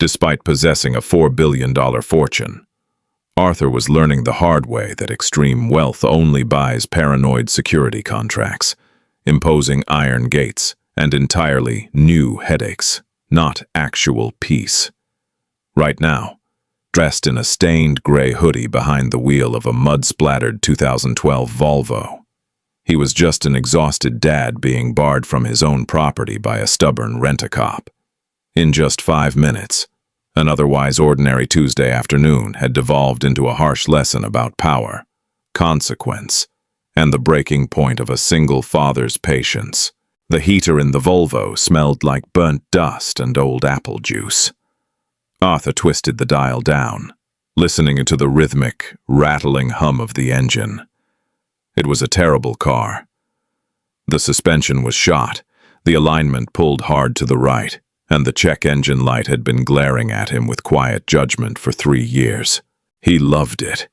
Despite possessing a $4 billion fortune, Arthur was learning the hard way that extreme wealth only buys paranoid security contracts, imposing iron gates and entirely new headaches, not actual peace. Right now, dressed in a stained gray hoodie behind the wheel of a mud-splattered 2012 Volvo, he was just an exhausted dad being barred from his own property by a stubborn rent-a-cop. In just 5 minutes, an otherwise ordinary Tuesday afternoon had devolved into a harsh lesson about power, consequence, and the breaking point of a single father's patience. The heater in the Volvo smelled like burnt dust and old apple juice. Arthur twisted the dial down, listening to the rhythmic, rattling hum of the engine. It was a terrible car. The suspension was shot, the alignment pulled hard to the right, and the check engine light had been glaring at him with quiet judgment for 3 years. He loved it.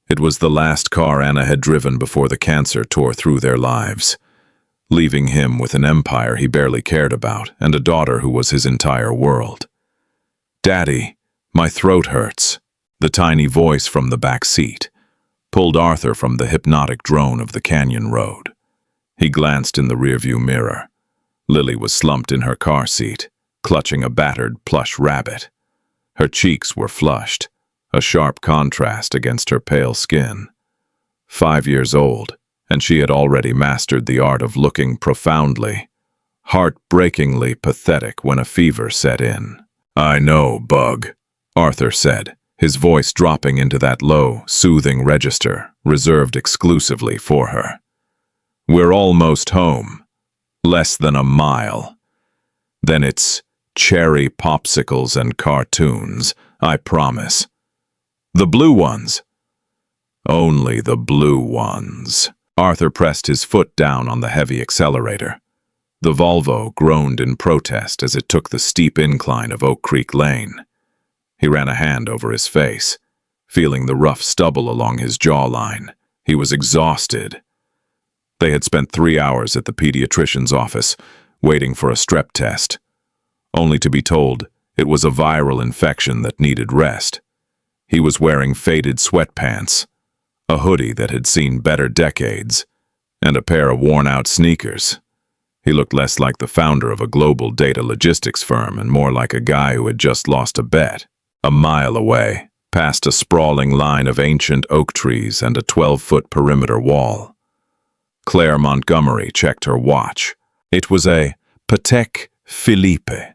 It was the last car Anna had driven before the cancer tore through their lives, leaving him with an empire he barely cared about and a daughter who was his entire world. "Daddy, my throat hurts." The tiny voice from the back seat pulled Arthur from the hypnotic drone of the canyon road. He glanced in the rearview mirror. Lily was slumped in her car seat, clutching a battered plush rabbit. Her cheeks were flushed, a sharp contrast against her pale skin. 5 years old, and she had already mastered the art of looking profoundly, heartbreakingly pathetic when a fever set in. "I know, Bug," Arthur said, his voice dropping into that low, soothing register reserved exclusively for her. "We're almost home. Less than a mile. Then it's cherry popsicles and cartoons, I promise. The blue ones." "Only the blue ones." Arthur pressed his foot down on the heavy accelerator. The Volvo groaned in protest as it took the steep incline of Oak Creek Lane. He ran a hand over his face, feeling the rough stubble along his jawline. He was exhausted. They had spent 3 hours at the pediatrician's office, waiting for a strep test, only to be told it was a viral infection that needed rest. He was wearing faded sweatpants, a hoodie that had seen better decades, and a pair of worn-out sneakers. He looked less like the founder of a global data logistics firm and more like a guy who had just lost a bet. A mile away, past a sprawling line of ancient oak trees and a 12-foot perimeter wall, Claire Montgomery checked her watch. It was a Patek Philippe,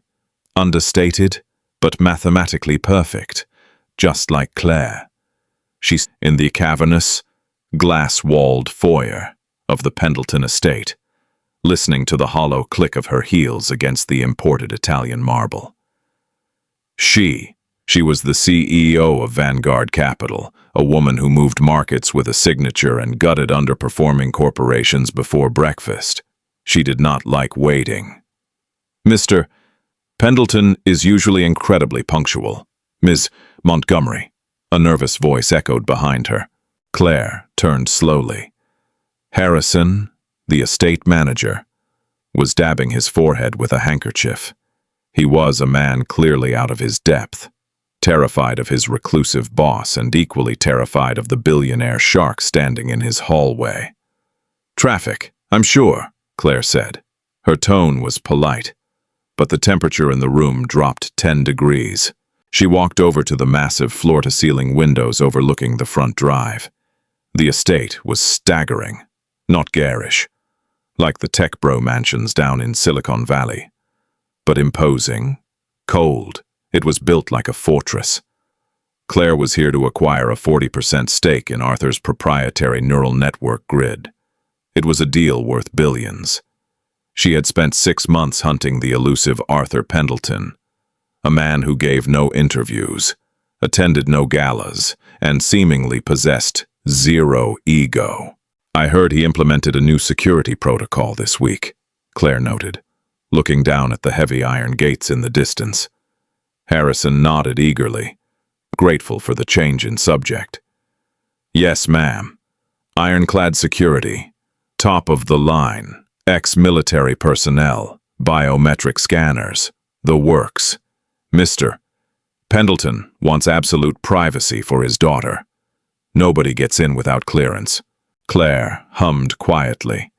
understated but mathematically perfect, just like Claire. She's in the cavernous, glass-walled foyer of the Pendleton estate, listening to the hollow click of her heels against the imported Italian marble. She was the CEO of Vanguard Capital, a woman who moved markets with a signature and gutted underperforming corporations before breakfast. She did not like waiting. "Mr. Pendleton is usually incredibly punctual. Ms. Montgomery," a nervous voice echoed behind her. Claire turned slowly. Harrison, the estate manager, was dabbing his forehead with a handkerchief. He was a man clearly out of his depth, terrified of his reclusive boss and equally terrified of the billionaire shark standing in his hallway. "Traffic, I'm sure," Claire said. Her tone was polite, but the temperature in the room dropped 10 degrees. She walked over to the massive floor-to-ceiling windows overlooking the front drive. The estate was staggering, not garish, like the tech bro mansions down in Silicon Valley, but imposing, cold. It was built like a fortress. Claire was here to acquire a 40% stake in Arthur's proprietary neural network grid. It was a deal worth billions. She had spent 6 months hunting the elusive Arthur Pendleton, a man who gave no interviews, attended no galas, and seemingly possessed zero ego. "I heard he implemented a new security protocol this week," Claire noted, looking down at the heavy iron gates in the distance. Harrison nodded eagerly, grateful for the change in subject. "Yes, ma'am. Ironclad security, top of the line, ex-military personnel, biometric scanners, the works. Mr. Pendleton wants absolute privacy for his daughter. Nobody gets in without clearance. Claire hummed quietly.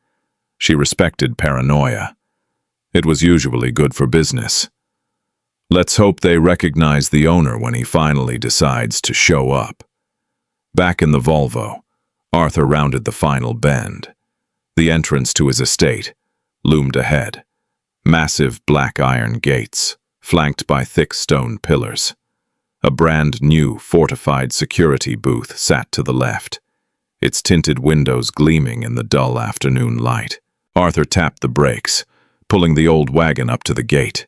She respected paranoia. It was usually good for business. Let's hope they recognize the owner when he finally decides to show up. Back in the Volvo, Arthur rounded the final bend. The entrance to his estate loomed ahead. Massive black iron gates, flanked by thick stone pillars. A brand new fortified security booth sat to the left, its tinted windows gleaming in the dull afternoon light. Arthur tapped the brakes, pulling the old wagon up to the gate.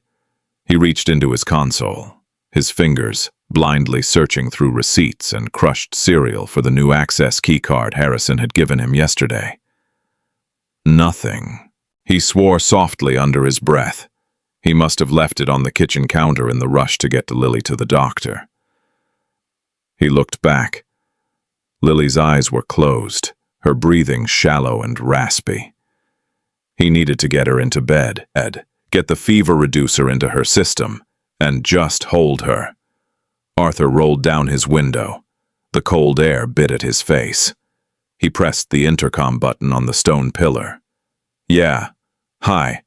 He reached into his console, his fingers blindly searching through receipts and crushed cereal for the new access keycard Harrison had given him yesterday. Nothing. He swore softly under his breath. He must have left it on the kitchen counter in the rush to get Lily to the doctor. He looked back. Lily's eyes were closed, her breathing shallow and raspy. He needed to get her into bed, get the fever reducer into her system, and just hold her. Arthur rolled down his window. The cold air bit at his face. He pressed the intercom button on the stone pillar. "Yeah. Hi.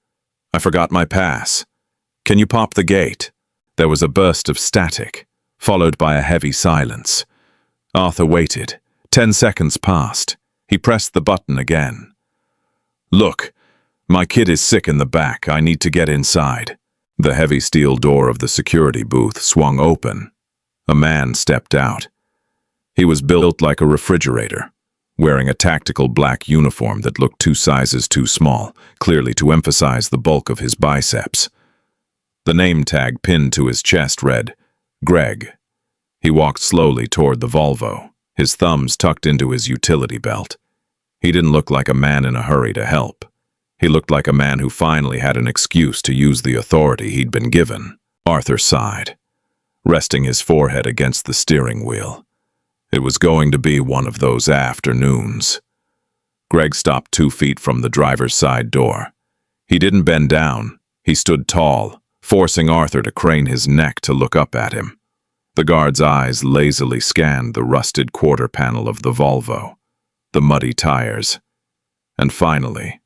I forgot my pass. Can you pop the gate?" There was a burst of static, followed by a heavy silence. Arthur waited. 10 seconds passed. He pressed the button again. "Look, my kid is sick in the back. I need to get inside." The heavy steel door of the security booth swung open. A man stepped out. He was built like a refrigerator, wearing a tactical black uniform that looked 2 sizes too small, clearly to emphasize the bulk of his biceps. The name tag pinned to his chest read, Greg. He walked slowly toward the Volvo, his thumbs tucked into his utility belt. He didn't look like a man in a hurry to help. He looked like a man who finally had an excuse to use the authority he'd been given. Arthur sighed, resting his forehead against the steering wheel. It was going to be one of those afternoons. Greg stopped 2 feet from the driver's side door. He didn't bend down. He stood tall, forcing Arthur to crane his neck to look up at him. The guard's eyes lazily scanned the rusted quarter panel of the Volvo, the muddy tires, and finally,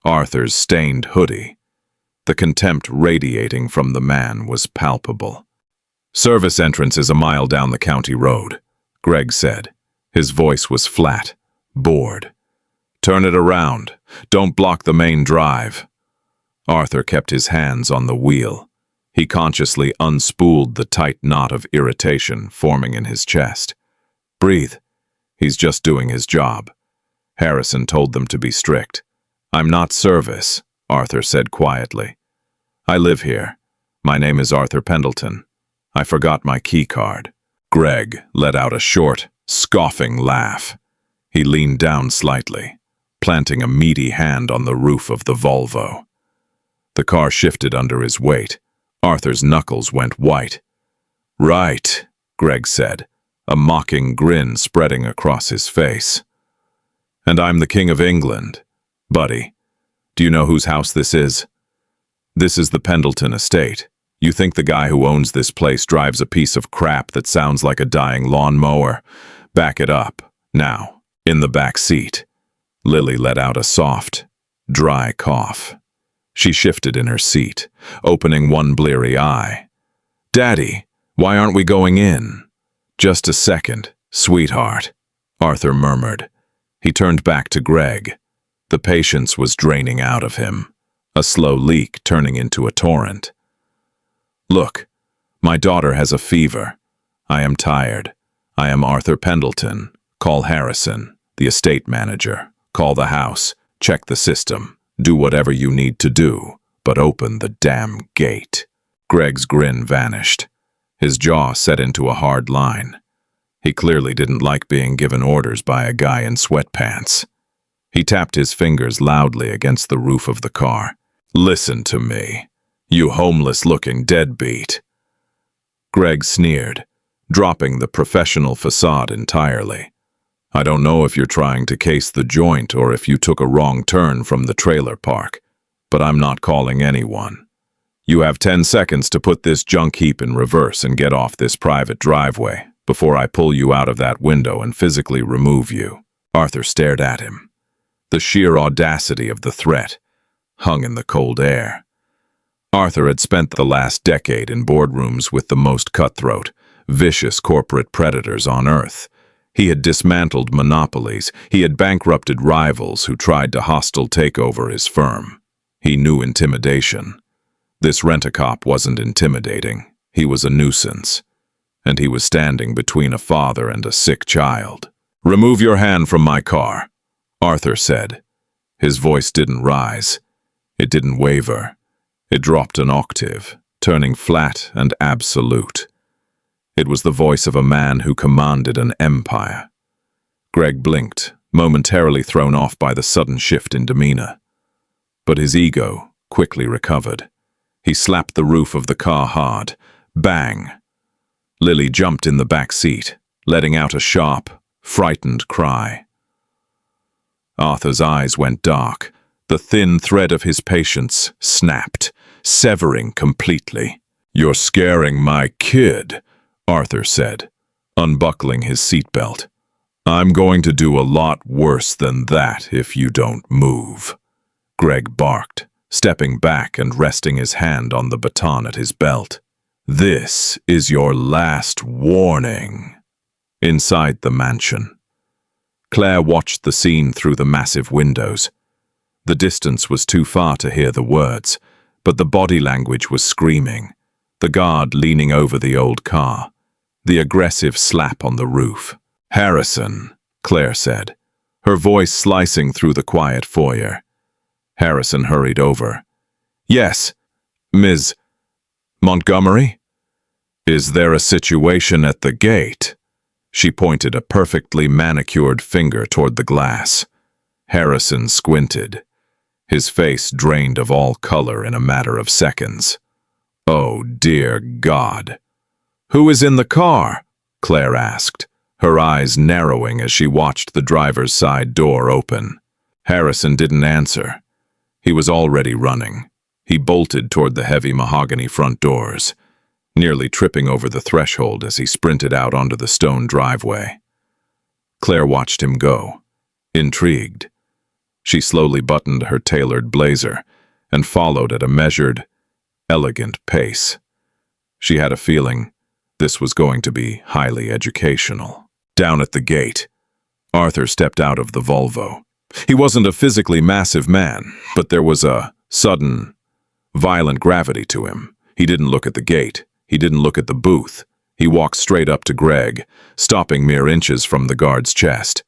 Arthur's stained hoodie. The contempt radiating from the man was palpable. "Service entrance is a mile down the county road," Greg said. His voice was flat, bored. "Turn it around. Don't block the main drive." Arthur kept his hands on the wheel. He consciously unspooled the tight knot of irritation forming in his chest. "Breathe. He's just doing his job." Harrison told them to be strict. "I'm not service," Arthur said quietly. "I live here. My name is Arthur Pendleton. I forgot my key card." Greg let out a short, scoffing laugh. He leaned down slightly, planting a meaty hand on the roof of the Volvo. The car shifted under his weight. Arthur's knuckles went white. "Right," Greg said, a mocking grin spreading across his face. "And I'm the King of England. Buddy, do you know whose house this is? This is the Pendleton estate. You think the guy who owns this place drives a piece of crap that sounds like a dying lawnmower? Back it up. Now, in the back seat." Lily let out a soft, dry cough. She shifted in her seat, opening one bleary eye. "Daddy, why aren't we going in?" "Just a second, sweetheart," Arthur murmured. He turned back to Greg. The patience was draining out of him, a slow leak turning into a torrent. "Look, my daughter has a fever. I am tired. I am Arthur Pendleton. Call Harrison, the estate manager. Call the house. Check the system. Do whatever you need to do, but open the damn gate." Greg's grin vanished. His jaw set into a hard line. He clearly didn't like being given orders by a guy in sweatpants. He tapped his fingers loudly against the roof of the car. "Listen to me, you homeless-looking deadbeat." Greg sneered, dropping the professional facade entirely. "I don't know if you're trying to case the joint or if you took a wrong turn from the trailer park, but I'm not calling anyone. You have 10 seconds to put this junk heap in reverse and get off this private driveway before I pull you out of that window and physically remove you." Arthur stared at him. The sheer audacity of the threat hung in the cold air. Arthur had spent the last decade in boardrooms with the most cutthroat, vicious corporate predators on Earth. He had dismantled monopolies. He had bankrupted rivals who tried to hostile take over his firm. He knew intimidation. This rent-a-cop wasn't intimidating. He was a nuisance. And he was standing between a father and a sick child. "Remove your hand from my car," Arthur said. His voice didn't rise. It didn't waver. It dropped an octave, turning flat and absolute. It was the voice of a man who commanded an empire. Greg blinked, momentarily thrown off by the sudden shift in demeanor. But his ego quickly recovered. He slapped the roof of the car hard. Bang! Lily jumped in the back seat, letting out a sharp, frightened cry. Arthur's eyes went dark. The thin thread of his patience snapped, severing completely. "You're scaring my kid," Arthur said, unbuckling his seatbelt. "I'm going to do a lot worse than that if you don't move." Greg barked, stepping back and resting his hand on the baton at his belt. "This is your last warning." Inside the mansion, Claire watched the scene through the massive windows. The distance was too far to hear the words, but the body language was screaming. The guard leaning over the old car, the aggressive slap on the roof. "Harrison," Claire said, her voice slicing through the quiet foyer. Harrison hurried over. "Yes, Ms. Montgomery? Is there a situation at the gate?" She pointed a perfectly manicured finger toward the glass. Harrison squinted. His face drained of all color in a matter of seconds. "Oh, dear God." "Who is in the car?" Claire asked, her eyes narrowing as she watched the driver's side door open. Harrison didn't answer. He was already running. He bolted toward the heavy mahogany front doors, nearly tripping over the threshold as he sprinted out onto the stone driveway. Claire watched him go, intrigued. She slowly buttoned her tailored blazer and followed at a measured, elegant pace. She had a feeling this was going to be highly educational. Down at the gate, Arthur stepped out of the Volvo. He wasn't a physically massive man, but there was a sudden, violent gravity to him. He didn't look at the gate. He didn't look at the booth. He walked straight up to Greg, stopping mere inches from the guard's chest.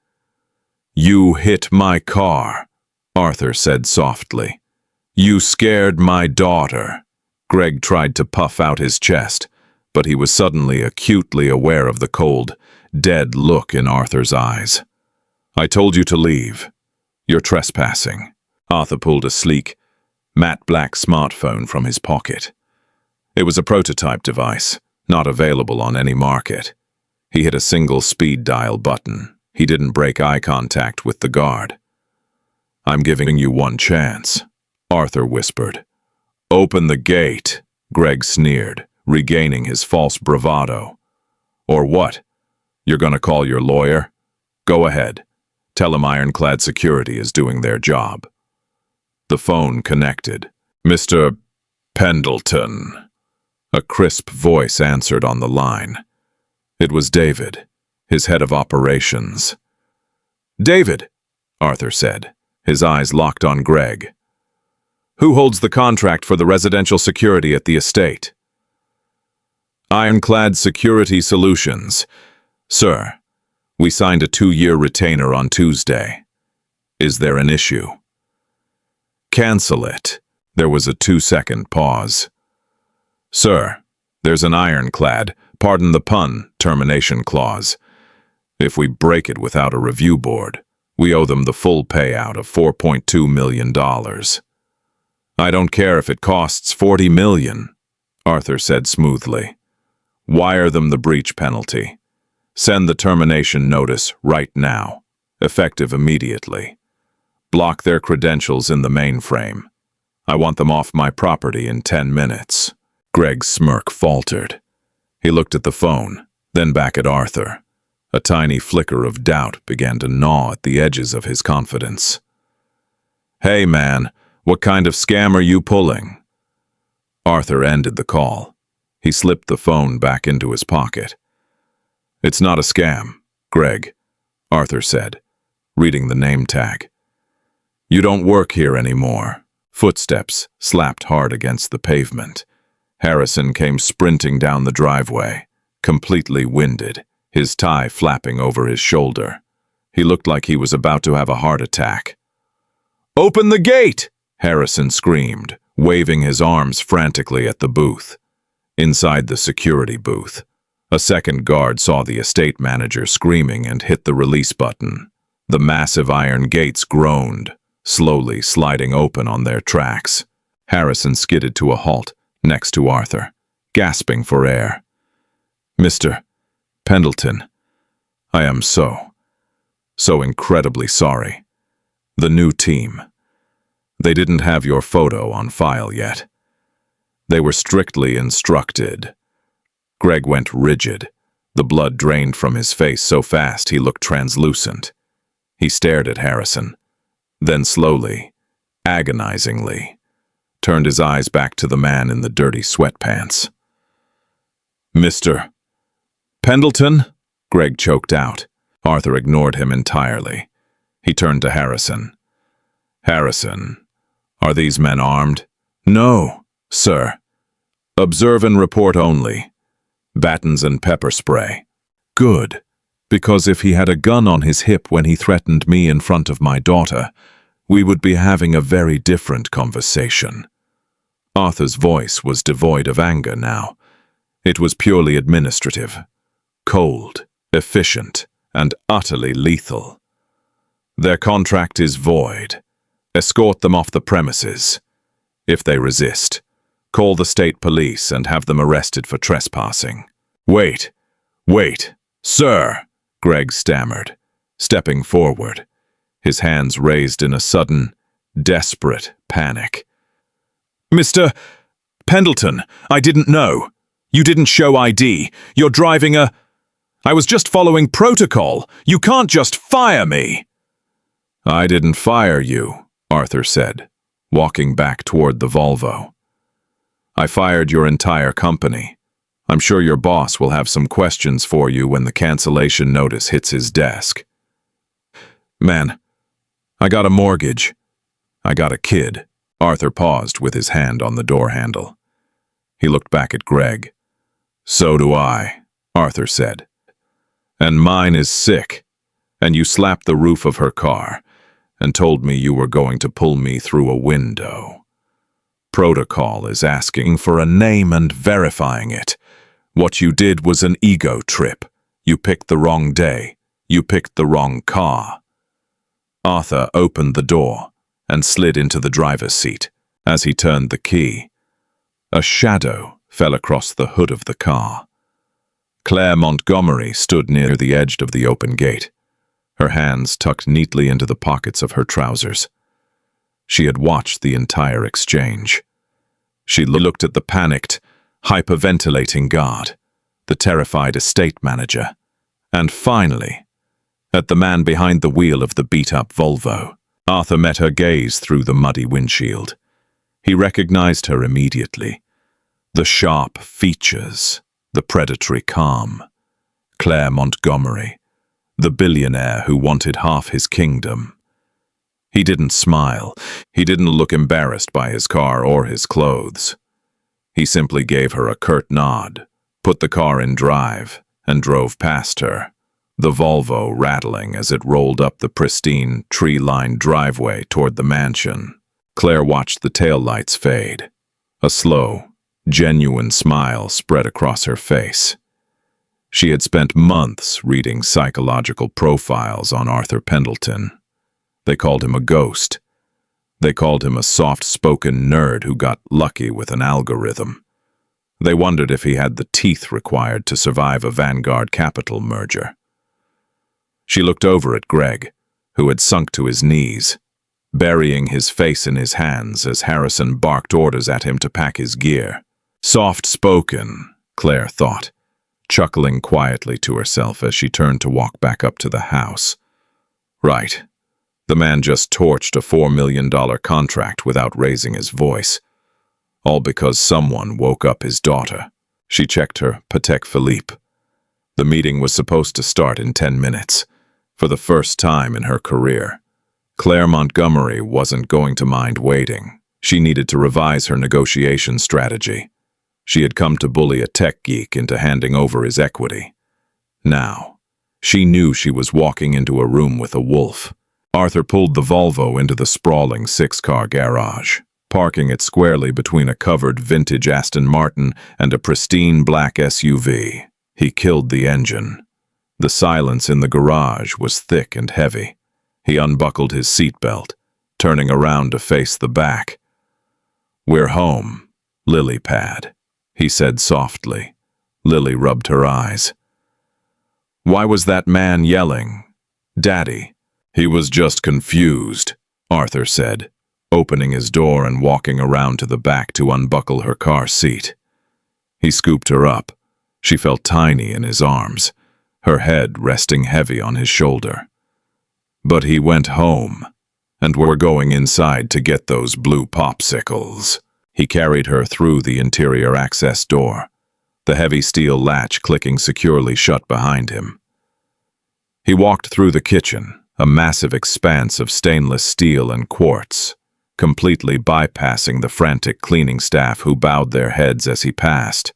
"You hit my car," Arthur said softly. "You scared my daughter." Greg tried to puff out his chest, but he was suddenly acutely aware of the cold, dead look in Arthur's eyes. "I told you to leave. You're trespassing." Arthur pulled a sleek, matte black smartphone from his pocket. It was a prototype device, not available on any market. He hit a single speed dial button. He didn't break eye contact with the guard. "I'm giving you one chance," Arthur whispered. "Open the gate," Greg sneered, regaining his false bravado. "Or what? You're gonna call your lawyer? Go ahead. Tell him ironclad security is doing their job." The phone connected. "Mr. Pendleton." A crisp voice answered on the line. It was David, his head of operations. "David," Arthur said, his eyes locked on Greg. "Who holds the contract for the residential security at the estate?" "Ironclad Security Solutions. Sir, we signed a 2-year retainer on Tuesday. Is there an issue?" "Cancel it." There was a 2-second pause. "Sir, there's an ironclad, pardon the pun, termination clause. If we break it without a review board, we owe them the full payout of $4.2 million. "I don't care if it costs $40 million, Arthur said smoothly. "Wire them the breach penalty. Send the termination notice right now, effective immediately. Block their credentials in the mainframe. I want them off my property in 10 minutes. Greg's smirk faltered. He looked at the phone, then back at Arthur. A tiny flicker of doubt began to gnaw at the edges of his confidence. Hey man, what kind of scam are you pulling? Arthur ended the call. He slipped the phone back into his pocket. It's not a scam, Greg, Arthur said, reading the name tag. You don't work here anymore. Footsteps slapped hard against the pavement. Harrison came sprinting down the driveway, completely winded, his tie flapping over his shoulder. He looked like he was about to have a heart attack. Open the gate! Harrison screamed, waving his arms frantically at the booth. Inside the security booth, a second guard saw the estate manager screaming and hit the release button. The massive iron gates groaned, slowly sliding open on their tracks. Harrison skidded to a halt next to Arthur, gasping for air. Mr. Pendleton, I am so incredibly sorry. The new team. They didn't have your photo on file yet. They were strictly instructed. Greg went rigid. The blood drained from his face so fast he looked translucent. He stared at Harrison, then slowly, agonizingly, turned his eyes back to the man in the dirty sweatpants. Mr. Pendleton? Greg choked out. Arthur ignored him entirely. He turned to Harrison. Harrison, are these men armed? No, sir. Observe and report only. Batons and pepper spray. Good, because if he had a gun on his hip when he threatened me in front of my daughter, we would be having a very different conversation. Arthur's voice was devoid of anger now. It was purely administrative, cold, efficient, and utterly lethal. Their contract is void. Escort them off the premises. If they resist, call the state police and have them arrested for trespassing. Wait, sir, Greg stammered, stepping forward, his hands raised in a sudden, desperate panic. Mr. Pendleton, I didn't know. You didn't show ID. You're driving a... I was just following protocol. You can't just fire me. I didn't fire you, Arthur said, walking back toward the Volvo. I fired your entire company. I'm sure your boss will have some questions for you when the cancellation notice hits his desk. Man, I got a mortgage. I got a kid. Arthur paused with his hand on the door handle. He looked back at Greg. So do I, Arthur said. And mine is sick. And you slapped the roof of her car and told me you were going to pull me through a window. Protocol is asking for a name and verifying it. What you did was an ego trip. You picked the wrong day. You picked the wrong car. Arthur opened the door and slid into the driver's seat. As he turned the key, a shadow fell across the hood of the car. Claire Montgomery stood near the edge of the open gate, her hands tucked neatly into the pockets of her trousers. She had watched the entire exchange. She looked at the panicked, hyperventilating guard, the terrified estate manager, and finally, at the man behind the wheel of the beat-up Volvo. Arthur met her gaze through the muddy windshield. He recognized her immediately. The sharp features, the predatory calm. Claire Montgomery, the billionaire who wanted half his kingdom. He didn't smile. He didn't look embarrassed by his car or his clothes. He simply gave her a curt nod, put the car in drive, and drove past her, the Volvo rattling as it rolled up the pristine, tree-lined driveway toward the mansion. Claire watched the taillights fade. A slow, genuine smile spread across her face. She had spent months reading psychological profiles on Arthur Pendleton. They called him a ghost. They called him a soft-spoken nerd who got lucky with an algorithm. They wondered if he had the teeth required to survive a Vanguard Capital merger. She looked over at Greg, who had sunk to his knees, burying his face in his hands as Harrison barked orders at him to pack his gear. Soft-spoken, Claire thought, chuckling quietly to herself as she turned to walk back up to the house. Right. The man just torched a $4 million contract without raising his voice. All because someone woke up his daughter. She checked her Patek Philippe. The meeting was supposed to start in 10 minutes. For the first time in her career, Claire Montgomery wasn't going to mind waiting. She needed to revise her negotiation strategy. She had come to bully a tech geek into handing over his equity. Now, she knew she was walking into a room with a wolf. Arthur pulled the Volvo into the sprawling 6-car garage, parking it squarely between a covered vintage Aston Martin and a pristine black SUV. He killed the engine. The silence in the garage was thick and heavy. He unbuckled his seatbelt, turning around to face the back. "We're home, lily pad," he said softly. Lily rubbed her eyes. "Why was that man yelling? Daddy?" "He was just confused," Arthur said, opening his door and walking around to the back to unbuckle her car seat. He scooped her up. She felt tiny in his arms, her head resting heavy on his shoulder. "But he went home, and we're going inside to get those blue popsicles." He carried her through the interior access door, the heavy steel latch clicking securely shut behind him. He walked through the kitchen, a massive expanse of stainless steel and quartz, completely bypassing the frantic cleaning staff who bowed their heads as he passed.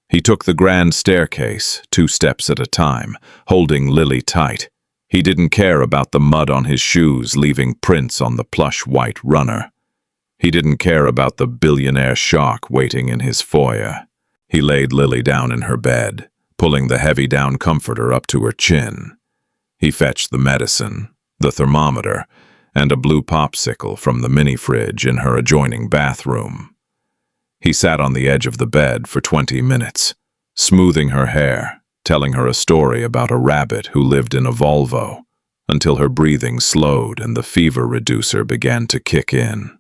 He took the grand staircase, 2 steps at a time, holding Lily tight. He didn't care about the mud on his shoes leaving prints on the plush white runner. He didn't care about the billionaire shark waiting in his foyer. He laid Lily down in her bed, pulling the heavy down comforter up to her chin. He fetched the medicine, the thermometer, and a blue popsicle from the mini-fridge in her adjoining bathroom. He sat on the edge of the bed for 20 minutes, smoothing her hair, telling her a story about a rabbit who lived in a Volvo, until her breathing slowed and the fever reducer began to kick in.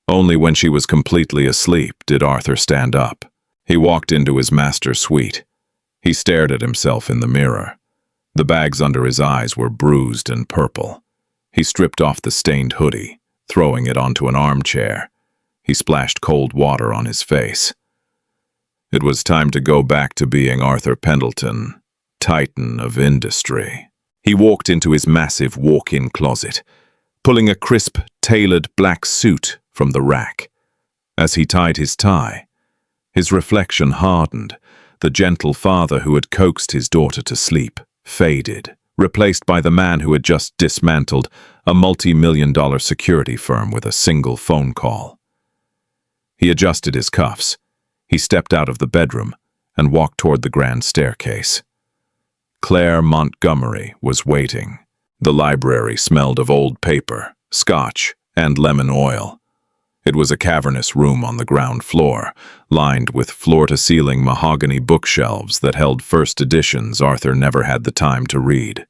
Only when she was completely asleep did Arthur stand up. He walked into his master suite. He stared at himself in the mirror. The bags under his eyes were bruised and purple. He stripped off the stained hoodie, throwing it onto an armchair. He splashed cold water on his face. It was time to go back to being Arthur Pendleton, titan of industry. He walked into his massive walk-in closet, pulling a crisp, tailored black suit from the rack. As he tied his tie, his reflection hardened. The gentle father who had coaxed his daughter to sleep faded, replaced by the man who had just dismantled a multi-million-dollar security firm with a single phone call. He adjusted his cuffs. He stepped out of the bedroom and walked toward the grand staircase. Claire Montgomery was waiting. The library smelled of old paper, scotch, and lemon oil. It was a cavernous room on the ground floor, lined with floor-to-ceiling mahogany bookshelves that held first editions Arthur never had the time to read.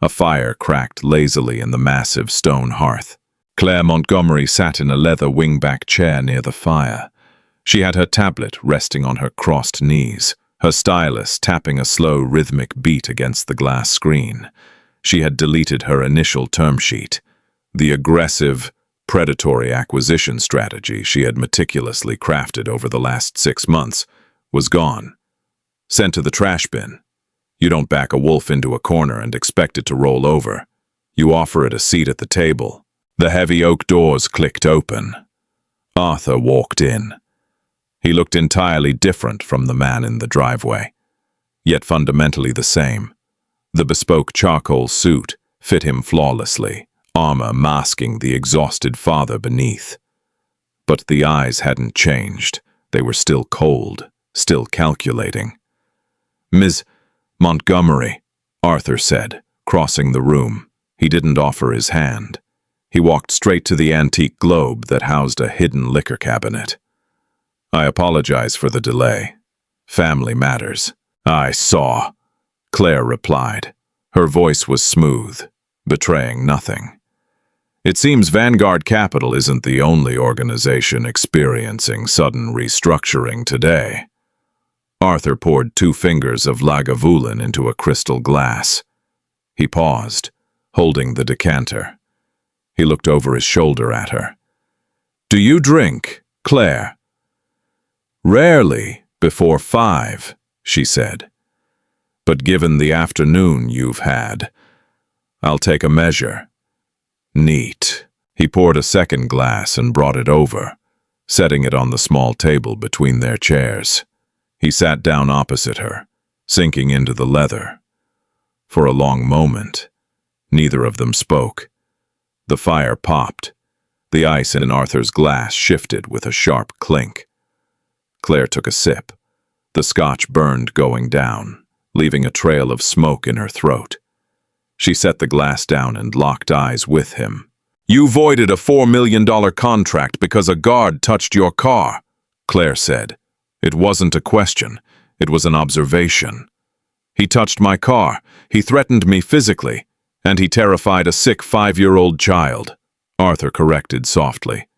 A fire cracked lazily in the massive stone hearth. Claire Montgomery sat in a leather wingback chair near the fire. She had her tablet resting on her crossed knees, her stylus tapping a slow rhythmic beat against the glass screen. She had deleted her initial term sheet. The aggressive, predatory acquisition strategy she had meticulously crafted over the last 6 months was gone. Sent to the trash bin. You don't back a wolf into a corner and expect it to roll over. You offer it a seat at the table. The heavy oak doors clicked open. Arthur walked in. He looked entirely different from the man in the driveway, yet fundamentally the same. The bespoke charcoal suit fit him flawlessly, armor masking the exhausted father beneath. But the eyes hadn't changed. They were still cold, still calculating. "Ms. Montgomery," Arthur said, crossing the room. He didn't offer his hand. He walked straight to the antique globe that housed a hidden liquor cabinet. "I apologize for the delay. Family matters." "I saw," Claire replied. Her voice was smooth, betraying nothing. It seems Vanguard Capital isn't the only organization experiencing sudden restructuring today. Arthur poured 2 fingers of Lagavulin into a crystal glass. He paused, holding the decanter. He looked over his shoulder at her. "Do you drink, Claire?" "Rarely, before 5, she said. "But given the afternoon you've had, I'll take a measure." "Neat." He poured a second glass and brought it over, setting it on the small table between their chairs. He sat down opposite her, sinking into the leather. For a long moment, neither of them spoke. The fire popped. The ice in Arthur's glass shifted with a sharp clink. Claire took a sip. The scotch burned going down, leaving a trail of smoke in her throat. She set the glass down and locked eyes with him. "You voided a $4 million contract because a guard touched your car," Claire said. "It wasn't a question. It was an observation. He touched my car. He threatened me physically. And he terrified a sick 5-year-old child." Arthur corrected softly.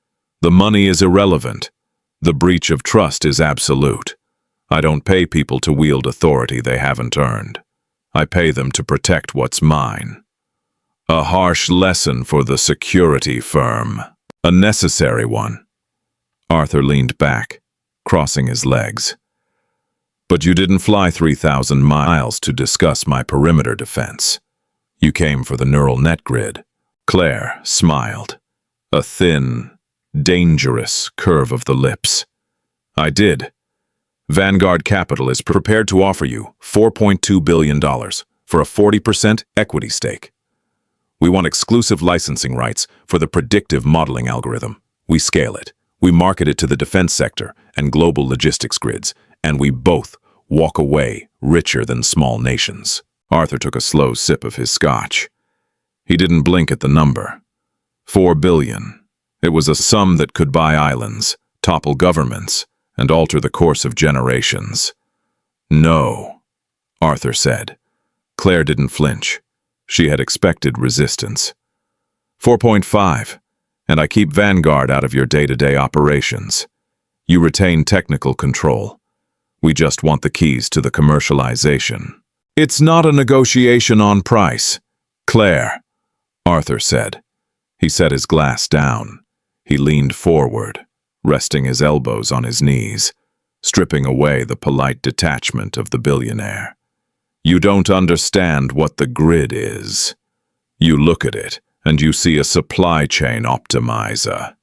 "The money is irrelevant. The breach of trust is absolute. I don't pay people to wield authority they haven't earned. I pay them to protect what's mine." A harsh lesson for the security firm. A necessary one. Arthur leaned back, crossing his legs. "But you didn't fly 3,000 miles to discuss my perimeter defense. You came for the neural net grid." Claire smiled. A thin, dangerous curve of the lips. "I did. Vanguard Capital is prepared to offer you $4.2 billion for a 40% equity stake. We want exclusive licensing rights for the predictive modeling algorithm. We scale it. We market it to the defense sector and global logistics grids, and we both walk away richer than small nations." Arthur took a slow sip of his scotch. He didn't blink at the number. $4 billion. It was a sum that could buy islands, topple governments, and alter the course of generations. "No," Arthur said. Claire didn't flinch. She had expected resistance. 4.5, and I keep Vanguard out of your day-to-day operations. You retain technical control. We just want the keys to the commercialization." "It's not a negotiation on price, Claire," Arthur said. He set his glass down. He leaned forward, resting his elbows on his knees, stripping away the polite detachment of the billionaire. "You don't understand what the grid is. You look at it, and you see a supply chain optimizer.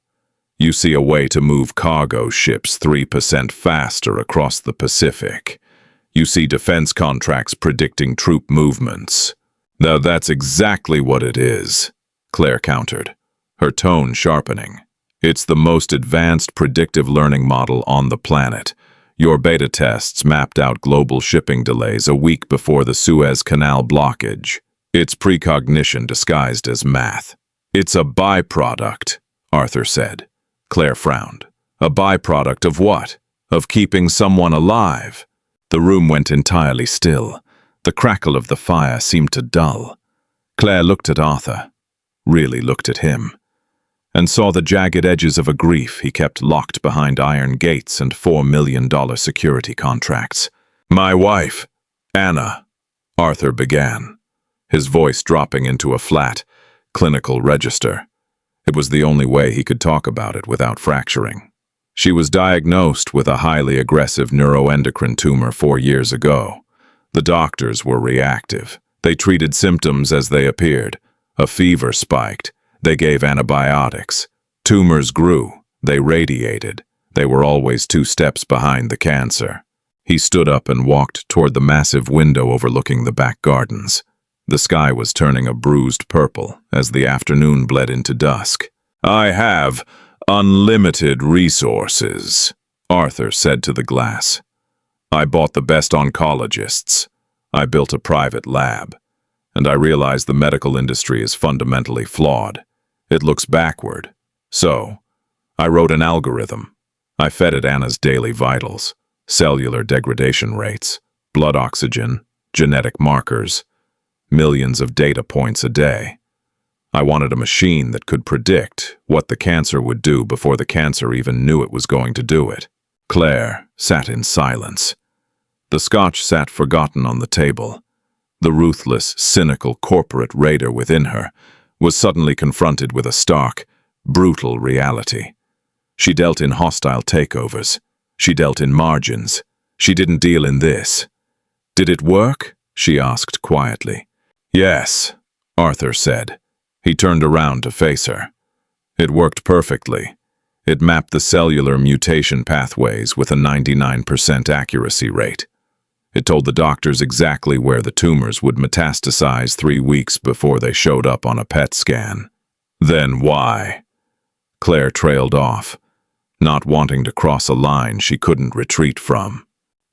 You see a way to move cargo ships 3% faster across the Pacific. You see defense contracts predicting troop movements." "Now that's exactly what it is," Claire countered, her tone sharpening. "It's the most advanced predictive learning model on the planet. Your beta tests mapped out global shipping delays a week before the Suez Canal blockage. It's precognition disguised as math." "It's a byproduct," Arthur said. Claire frowned. "A byproduct of what? Of keeping someone alive?" The room went entirely still. The crackle of the fire seemed to dull. Claire looked at Arthur, really looked at him, and saw the jagged edges of a grief he kept locked behind iron gates and $4 million security contracts. "My wife, Anna," Arthur began, his voice dropping into a flat, clinical register. It was the only way he could talk about it without fracturing. "She was diagnosed with a highly aggressive neuroendocrine tumor 4 years ago. The doctors were reactive. They treated symptoms as they appeared. A fever spiked. They gave antibiotics. Tumors grew. They radiated. They were always 2 steps behind the cancer." He stood up and walked toward the massive window overlooking the back gardens. The sky was turning a bruised purple as the afternoon bled into dusk. "I have unlimited resources," Arthur said to the glass. "I bought the best oncologists. I built a private lab. And I realize the medical industry is fundamentally flawed. It looks backward. So, I wrote an algorithm. I fed it Anna's daily vitals, cellular degradation rates, blood oxygen, genetic markers, millions of data points a day. I wanted a machine that could predict what the cancer would do before the cancer even knew it was going to do it. Claire sat in silence. The scotch sat forgotten on the table. The ruthless, cynical corporate raider within her was suddenly confronted with a stark, brutal reality. She dealt in hostile takeovers. She dealt in margins. She didn't deal in this. "Did it work?" she asked quietly. "Yes," Arthur said. He turned around to face her. "It worked perfectly. It mapped the cellular mutation pathways with a 99% accuracy rate. It told the doctors exactly where the tumors would metastasize 3 weeks before they showed up on a PET scan." "Then why?" Claire trailed off, not wanting to cross a line she couldn't retreat from.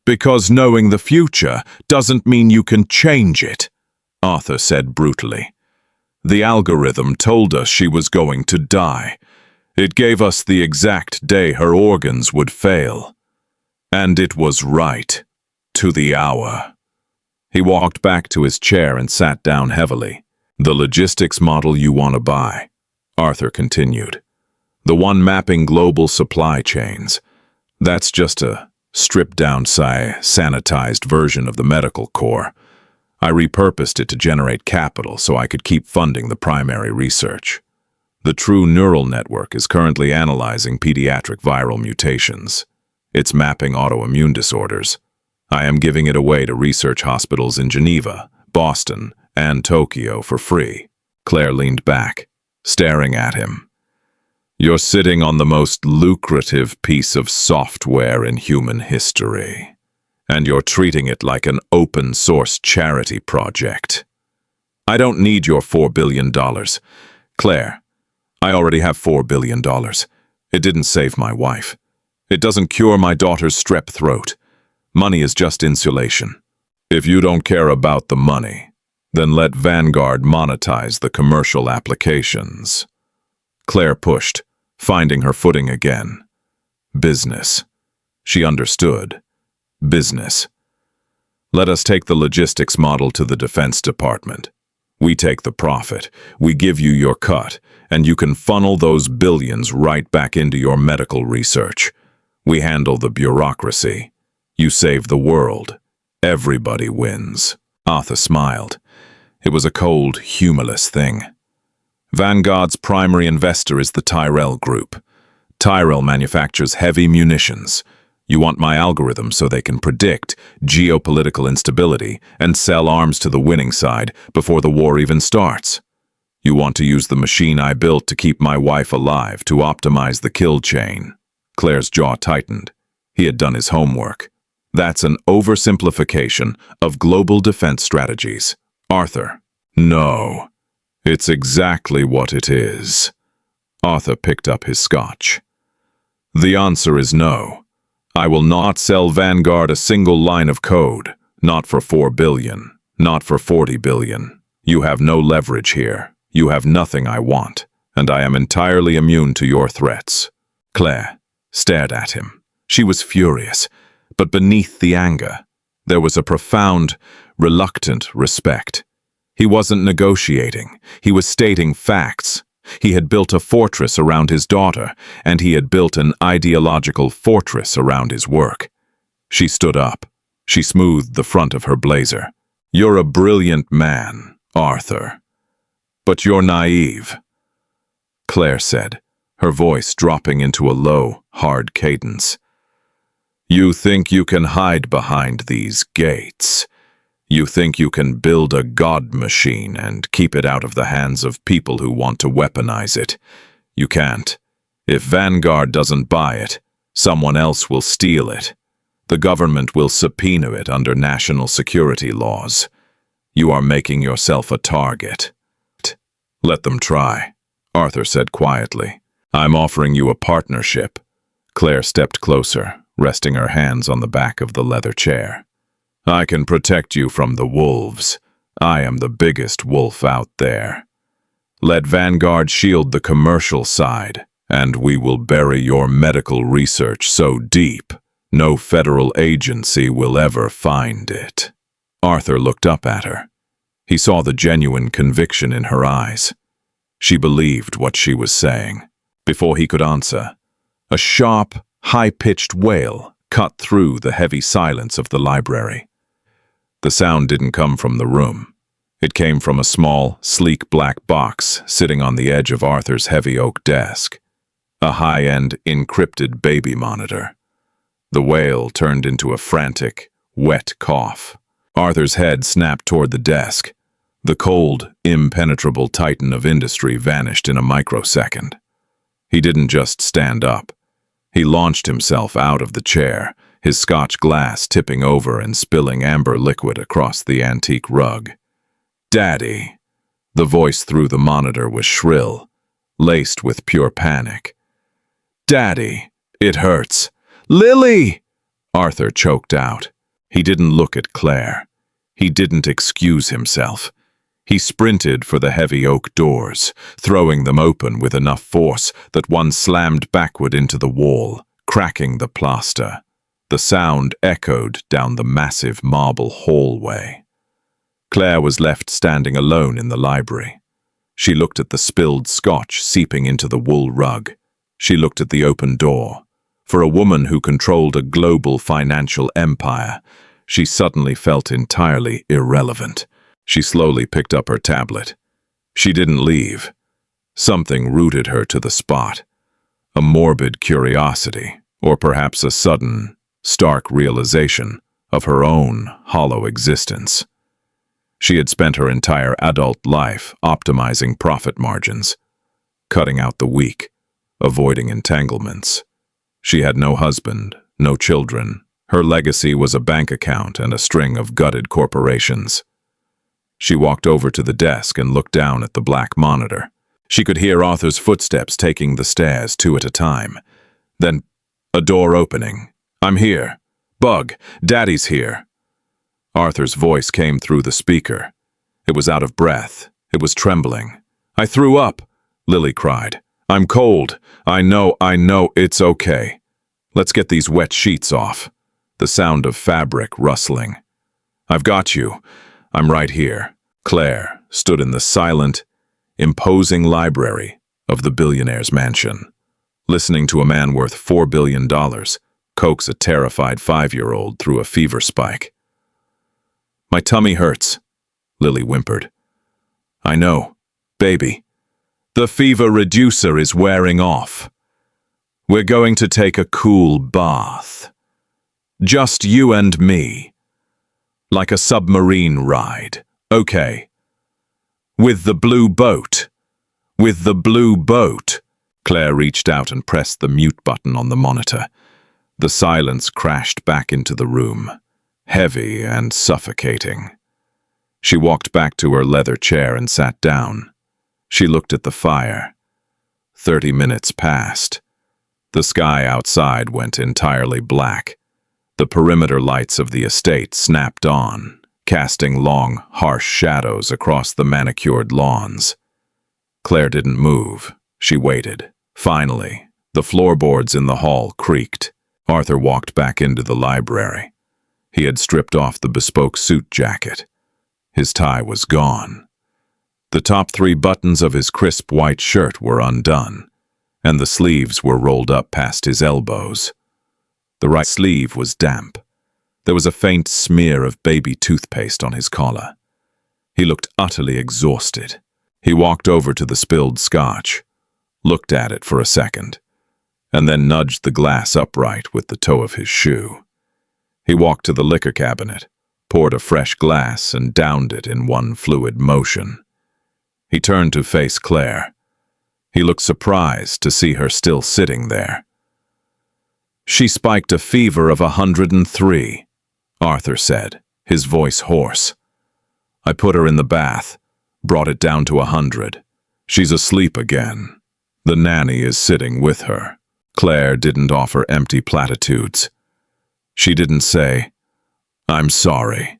"Because knowing the future doesn't mean you can change it," Arthur said brutally. "The algorithm told us she was going to die. It gave us the exact day her organs would fail. And it was right. To the hour." He walked back to his chair and sat down heavily. "The logistics model you want to buy," Arthur continued. "The one mapping global supply chains. That's just a stripped-down, sanitized version of the medical core. I repurposed it to generate capital so I could keep funding the primary research. The true neural network is currently analyzing pediatric viral mutations. It's mapping autoimmune disorders. I am giving it away to research hospitals in Geneva, Boston, and Tokyo for free." Claire leaned back, staring at him. "You're sitting on the most lucrative piece of software in human history, and you're treating it like an open-source charity project. I don't need your $4 billion. Claire, I already have $4 billion. It didn't save my wife. It doesn't cure my daughter's strep throat. Money is just insulation. If you don't care about the money, then let Vanguard monetize the commercial applications." Claire pushed, finding her footing again. Business. She understood. Business. "Let us take the logistics model to the Defense Department. We take the profit, we give you your cut, and you can funnel those billions right back into your medical research. We handle the bureaucracy. You save the world. Everybody wins." Arthur smiled. It was a cold, humorless thing. "Vanguard's primary investor is the Tyrell Group. Tyrell manufactures heavy munitions. You want my algorithm so they can predict geopolitical instability and sell arms to the winning side before the war even starts. You want to use the machine I built to keep my wife alive to optimize the kill chain." Claire's jaw tightened. He had done his homework. "That's an oversimplification of global defense strategies." "Arthur." "No. It's exactly what it is." Arthur picked up his scotch. "The answer is no. I will not sell Vanguard a single line of code. Not for $4 billion. Not for $40 billion. You have no leverage here. You have nothing I want, and I am entirely immune to your threats." Claire stared at him. She was furious, but beneath the anger, there was a profound, reluctant respect. He wasn't negotiating. He was stating facts. He had built a fortress around his daughter, and he had built an ideological fortress around his work. She stood up. She smoothed the front of her blazer. "You're a brilliant man, Arthur. But you're naive," Claire said, her voice dropping into a low, hard cadence. "You think you can hide behind these gates. You think you can build a god machine and keep it out of the hands of people who want to weaponize it. You can't. If Vanguard doesn't buy it, someone else will steal it. The government will subpoena it under national security laws. You are making yourself a target." "Let them try," Arthur said quietly. "I'm offering you a partnership." Claire stepped closer, resting her hands on the back of the leather chair. "I can protect you from the wolves. I am the biggest wolf out there. Let Vanguard shield the commercial side, and we will bury your medical research so deep, no federal agency will ever find it." Arthur looked up at her. He saw the genuine conviction in her eyes. She believed what she was saying. Before he could answer, a sharp, high-pitched wail cut through the heavy silence of the library. The sound didn't come from the room. It came from a small, sleek black box sitting on the edge of Arthur's heavy oak desk. A high-end, encrypted baby monitor. The wail turned into a frantic, wet cough. Arthur's head snapped toward the desk. The cold, impenetrable titan of industry vanished in a microsecond. He didn't just stand up. He launched himself out of the chair, his Scotch glass tipping over and spilling amber liquid across the antique rug. "Daddy!" The voice through the monitor was shrill, laced with pure panic. "Daddy! It hurts! Lily!" Arthur choked out. He didn't look at Claire. He didn't excuse himself. He sprinted for the heavy oak doors, throwing them open with enough force that one slammed backward into the wall, cracking the plaster. The sound echoed down the massive marble hallway. Claire was left standing alone in the library. She looked at the spilled scotch seeping into the wool rug. She looked at the open door. For a woman who controlled a global financial empire, she suddenly felt entirely irrelevant. She slowly picked up her tablet. She didn't leave. Something rooted her to the spot. A morbid curiosity, or perhaps a sudden, stark realization of her own hollow existence. She had spent her entire adult life optimizing profit margins, cutting out the weak, avoiding entanglements. She had no husband, no children. Her legacy was a bank account and a string of gutted corporations. She walked over to the desk and looked down at the black monitor. She could hear Arthur's footsteps taking the stairs 2 at a time. Then, a door opening. "I'm here. Bug, Daddy's here." Arthur's voice came through the speaker. It was out of breath. It was trembling. "I threw up," Lily cried. "I'm cold. I know, it's okay. Let's get these wet sheets off." The sound of fabric rustling. "I've got you. I'm right here." Claire stood in the silent, imposing library of the billionaire's mansion, listening to a man worth $4 billion coax a terrified 5-year-old through a fever spike. "My tummy hurts," Lily whimpered. "I know, baby. The fever reducer is wearing off. We're going to take a cool bath. Just you and me. Like a submarine ride, okay? With the blue boat. With the blue boat." Claire reached out and pressed the mute button on the monitor. The silence crashed back into the room, heavy and suffocating. She walked back to her leather chair and sat down. She looked at the fire. 30 minutes passed. The sky outside went entirely black. The perimeter lights of the estate snapped on, casting long, harsh shadows across the manicured lawns. Claire didn't move. She waited. Finally, the floorboards in the hall creaked. Arthur walked back into the library. He had stripped off the bespoke suit jacket. His tie was gone. The top 3 buttons of his crisp white shirt were undone, and the sleeves were rolled up past his elbows. The right sleeve was damp. There was a faint smear of baby toothpaste on his collar. He looked utterly exhausted. He walked over to the spilled scotch, looked at it for a second, and then nudged the glass upright with the toe of his shoe. He walked to the liquor cabinet, poured a fresh glass, and downed it in one fluid motion. He turned to face Claire. He looked surprised to see her still sitting there. "She spiked a fever of 103, Arthur said, his voice hoarse. "I put her in the bath, brought it down to 100. She's asleep again. The nanny is sitting with her." Claire didn't offer empty platitudes. She didn't say, "I'm sorry."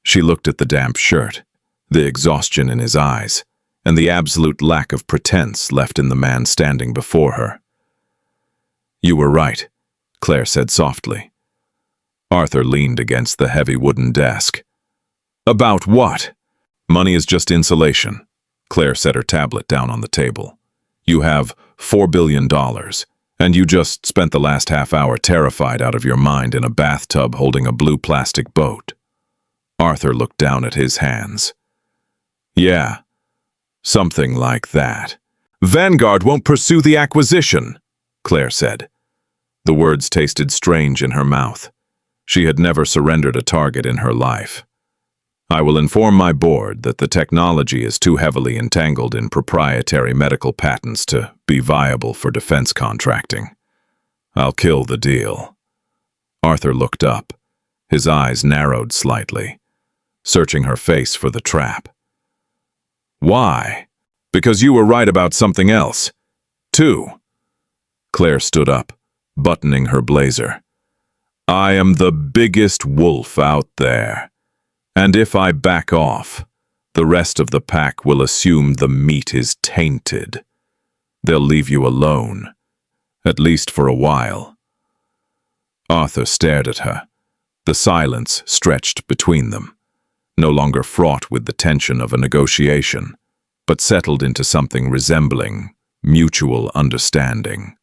She looked at the damp shirt, the exhaustion in his eyes, and the absolute lack of pretense left in the man standing before her. "You were right," Claire said softly. Arthur leaned against the heavy wooden desk. "About what?" "Money is just insulation," Claire set her tablet down on the table. You have $4 billion, and you just spent the last half hour terrified out of your mind in a bathtub holding a blue plastic boat. Arthur looked down at his hands. Yeah, something like that. Vanguard won't pursue the acquisition, Claire said. The words tasted strange in her mouth. She had never surrendered a target in her life. I will inform my board that the technology is too heavily entangled in proprietary medical patents to be viable for defense contracting. I'll kill the deal. Arthur looked up. His eyes narrowed slightly, searching her face for the trap. Why? Because you were right about something else, too. Claire stood up, buttoning her blazer. I am the biggest wolf out there. And if I back off, the rest of the pack will assume the meat is tainted. They'll leave you alone, at least for a while. Arthur stared at her. The silence stretched between them, no longer fraught with the tension of a negotiation, but settled into something resembling mutual understanding.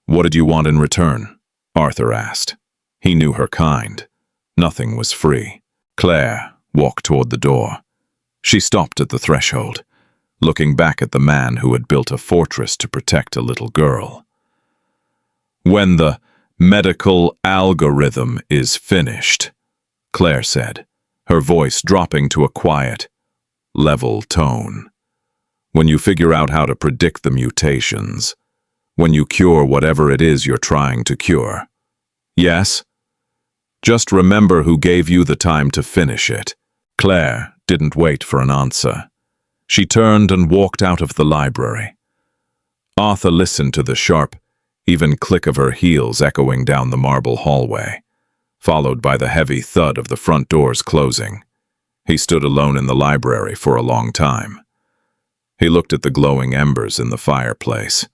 What did you want in return? Arthur asked. He knew her kind. Nothing was free. Claire walked toward the door. She stopped at the threshold, looking back at the man who had built a fortress to protect a little girl. When the medical algorithm is finished, Claire said, her voice dropping to a quiet, level tone. When you figure out how to predict the mutations, when you cure whatever it is you're trying to cure. Yes? Just remember who gave you the time to finish it. Claire didn't wait for an answer. She turned and walked out of the library. Arthur listened to the sharp, even click of her heels echoing down the marble hallway, followed by the heavy thud of the front doors closing. He stood alone in the library for a long time. He looked at the glowing embers in the fireplace.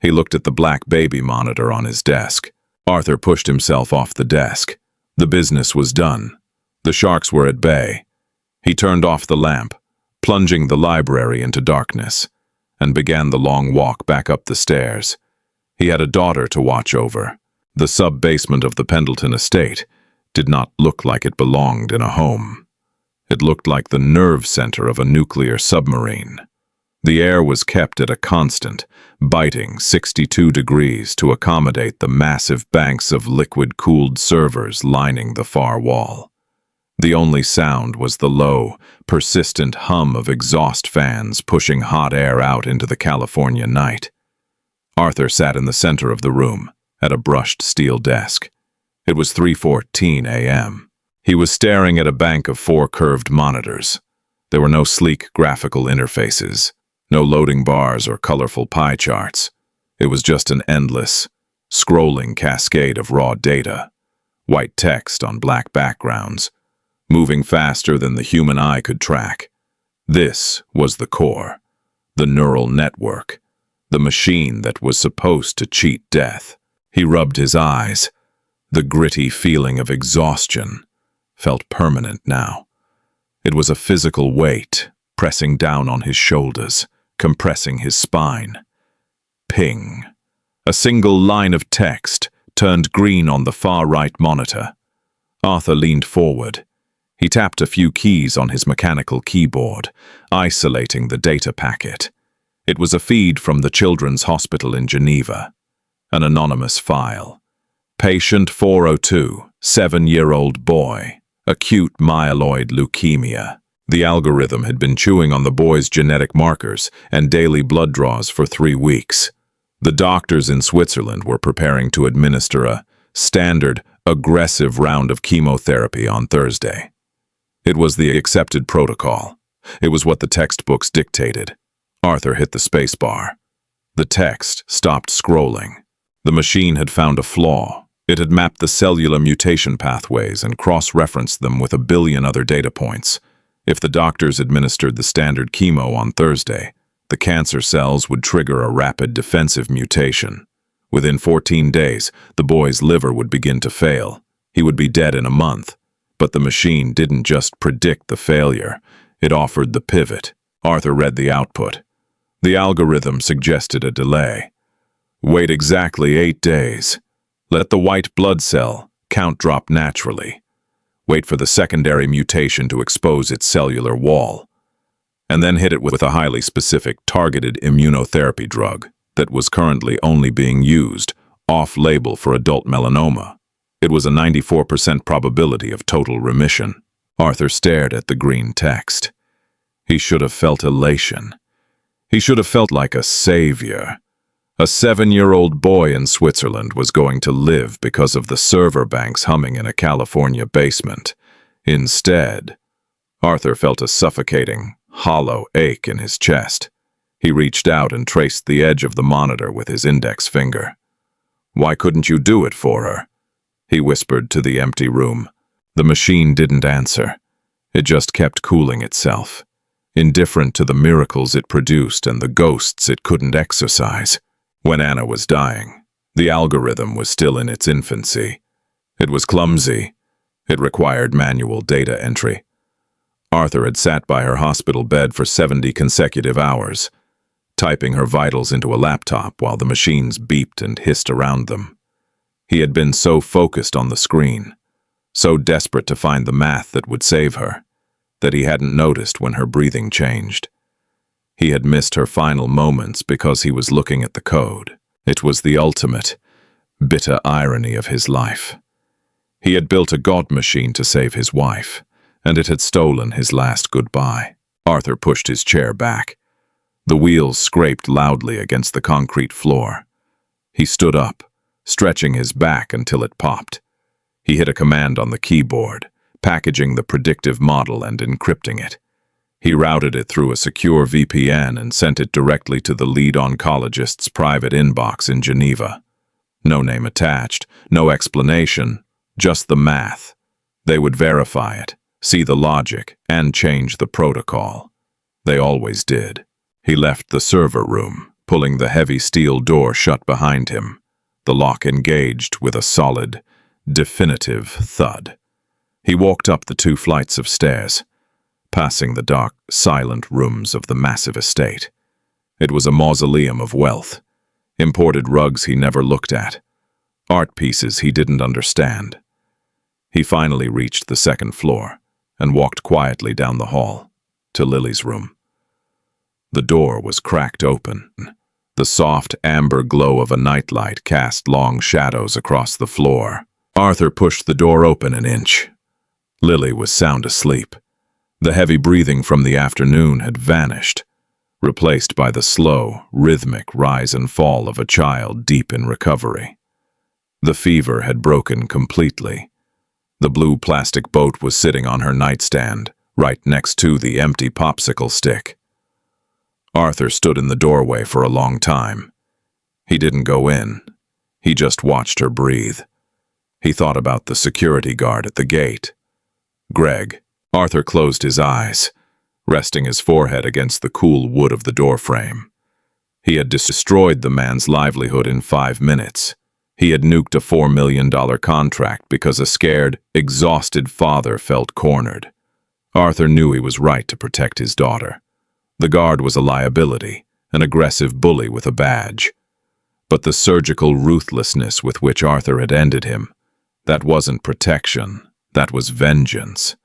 He looked at the black baby monitor on his desk. Arthur pushed himself off the desk. The business was done. The sharks were at bay. He turned off the lamp, plunging the library into darkness, and began the long walk back up the stairs. He had a daughter to watch over. The sub-basement of the Pendleton estate did not look like it belonged in a home. It looked like the nerve center of a nuclear submarine. The air was kept at a constant, biting 62 degrees to accommodate the massive banks of liquid-cooled servers lining the far wall. The only sound was the low, persistent hum of exhaust fans pushing hot air out into the California night. Arthur sat in the center of the room, at a brushed steel desk. It was 3:14 a.m. He was staring at a bank of 4 curved monitors. There were no sleek graphical interfaces. No loading bars or colorful pie charts. It was just an endless, scrolling cascade of raw data, white text on black backgrounds, moving faster than the human eye could track. This was the core, the neural network, the machine that was supposed to cheat death. He rubbed his eyes. The gritty feeling of exhaustion felt permanent now. It was a physical weight pressing down on his shoulders, compressing his spine. Ping. A single line of text turned green on the far right monitor. Arthur leaned forward. He tapped a few keys on his mechanical keyboard, isolating the data packet. It was a feed from the Children's Hospital in Geneva. An anonymous file. Patient 402, 7-year-old boy, acute myeloid leukemia. The algorithm had been chewing on the boy's genetic markers and daily blood draws for 3 weeks. The doctors in Switzerland were preparing to administer a standard, aggressive round of chemotherapy on Thursday. It was the accepted protocol. It was what the textbooks dictated. Arthur hit the space bar. The text stopped scrolling. The machine had found a flaw. It had mapped the cellular mutation pathways and cross-referenced them with 1 billion other data points. If the doctors administered the standard chemo on Thursday, the cancer cells would trigger a rapid defensive mutation. Within 14 days, the boy's liver would begin to fail. He would be dead in a month. But the machine didn't just predict the failure. It offered the pivot. Arthur read the output. The algorithm suggested a delay. Wait exactly 8 days. Let the white blood cell count drop naturally. Wait for the secondary mutation to expose its cellular wall. And then hit it with a highly specific targeted immunotherapy drug that was currently only being used off-label for adult melanoma. It was a 94% probability of total remission. Arthur stared at the green text. He should have felt elation. He should have felt like a savior. A 7-year-old boy in Switzerland was going to live because of the server banks humming in a California basement. Instead, Arthur felt a suffocating, hollow ache in his chest. He reached out and traced the edge of the monitor with his index finger. "Why couldn't you do it for her?" he whispered to the empty room. The machine didn't answer. It just kept cooling itself, indifferent to the miracles it produced and the ghosts it couldn't exorcise. When Anna was dying, the algorithm was still in its infancy. It was clumsy. It required manual data entry. Arthur had sat by her hospital bed for 70 consecutive hours, typing her vitals into a laptop while the machines beeped and hissed around them. He had been so focused on the screen, so desperate to find the math that would save her, that he hadn't noticed when her breathing changed. He had missed her final moments because he was looking at the code. It was the ultimate, bitter irony of his life. He had built a god machine to save his wife, and it had stolen his last goodbye. Arthur pushed his chair back. The wheels scraped loudly against the concrete floor. He stood up, stretching his back until it popped. He hit a command on the keyboard, packaging the predictive model and encrypting it. He routed it through a secure VPN and sent it directly to the lead oncologist's private inbox in Geneva. No name attached, no explanation, just the math. They would verify it, see the logic, and change the protocol. They always did. He left the server room, pulling the heavy steel door shut behind him. The lock engaged with a solid, definitive thud. He walked up the 2 flights of stairs, passing the dark, silent rooms of the massive estate. It was a mausoleum of wealth, imported rugs he never looked at, art pieces he didn't understand. He finally reached the 2nd floor and walked quietly down the hall to Lily's room. The door was cracked open. The soft amber glow of a nightlight cast long shadows across the floor. Arthur pushed the door open an inch. Lily was sound asleep. The heavy breathing from the afternoon had vanished, replaced by the slow, rhythmic rise and fall of a child deep in recovery. The fever had broken completely. The blue plastic boat was sitting on her nightstand, right next to the empty popsicle stick. Arthur stood in the doorway for a long time. He didn't go in. He just watched her breathe. He thought about the security guard at the gate. Greg. Arthur closed his eyes, resting his forehead against the cool wood of the doorframe. He had destroyed the man's livelihood in 5 minutes. He had nuked a $4 million contract because a scared, exhausted father felt cornered. Arthur knew he was right to protect his daughter. The guard was a liability, an aggressive bully with a badge. But the surgical ruthlessness with which Arthur had ended him, that wasn't protection, that was vengeance.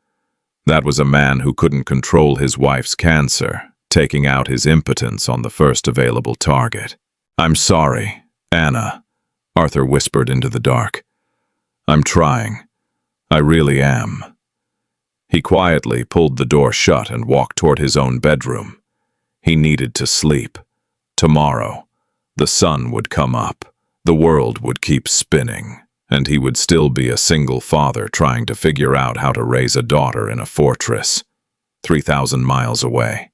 That was a man who couldn't control his wife's cancer, taking out his impotence on the first available target. "I'm sorry, Anna," Arthur whispered into the dark. "I'm trying. I really am." He quietly pulled the door shut and walked toward his own bedroom. He needed to sleep. Tomorrow, the sun would come up, the world would keep spinning, and he would still be a single father trying to figure out how to raise a daughter in a fortress, 3,000 miles away.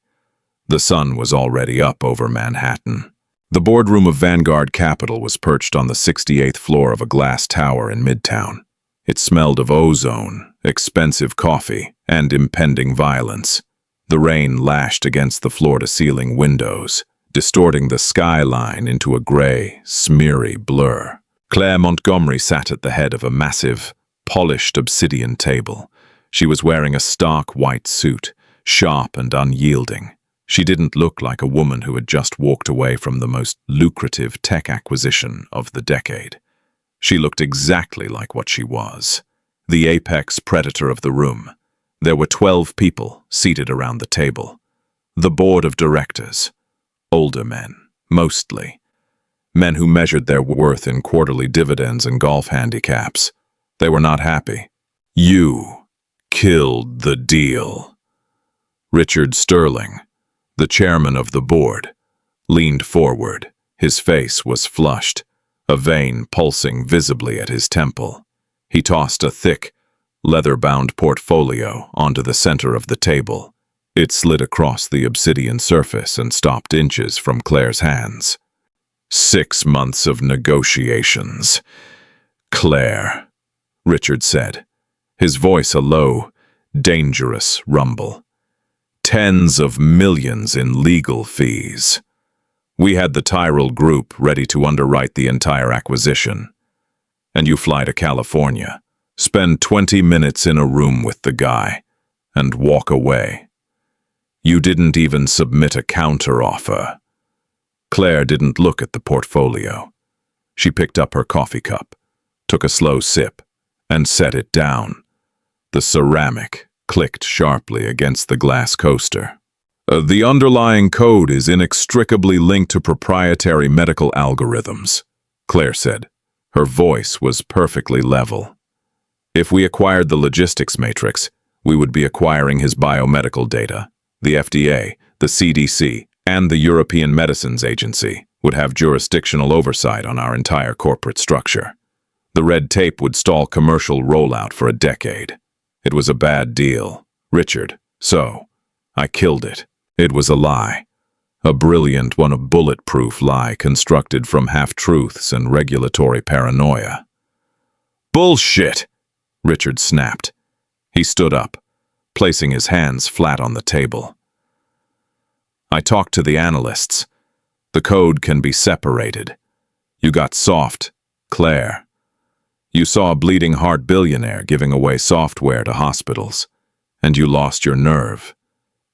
The sun was already up over Manhattan. The boardroom of Vanguard Capital was perched on the 68th floor of a glass tower in Midtown. It smelled of ozone, expensive coffee, and impending violence. The rain lashed against the floor-to-ceiling windows, distorting the skyline into a gray, smeary blur. Claire Montgomery sat at the head of a massive, polished obsidian table. She was wearing a stark white suit, sharp and unyielding, She didn't look like a woman who had just walked away from the most lucrative tech acquisition of the decade. She looked exactly like what she was, the apex predator of the room. There were 12 people seated around the table. The board of directors. Older men, mostly. Men who measured their worth in quarterly dividends and golf handicaps. They were not happy. You killed the deal. Richard Sterling, the chairman of the board, leaned forward. His face was flushed, a vein pulsing visibly at his temple. He tossed a thick, leather-bound portfolio onto the center of the table. It slid across the obsidian surface and stopped inches from Claire's hands. 6 months of negotiations. Claire, Richard said, his voice a low, dangerous rumble. Tens of millions in legal fees. We had the Tyrrell Group ready to underwrite the entire acquisition. And you fly to California, spend 20 minutes in a room with the guy, and walk away. You didn't even submit a counteroffer. Claire didn't look at the portfolio. She picked up her coffee cup, took a slow sip, and set it down. The ceramic clicked sharply against the glass coaster. The underlying code is inextricably linked to proprietary medical algorithms, Claire said. Her voice was perfectly level. If we acquired the logistics matrix, we would be acquiring his biomedical data. The FDA, the CDC, and the European Medicines Agency would have jurisdictional oversight on our entire corporate structure. The red tape would stall commercial rollout for a decade. It was a bad deal, Richard, so I killed it. It was a lie. A brilliant one, a bulletproof lie constructed from half-truths and regulatory paranoia. Bullshit, Richard snapped. He stood up, placing his hands flat on the table. I talked to the analysts. The code can be separated. You got soft, Claire. You saw a bleeding heart billionaire giving away software to hospitals, and you lost your nerve.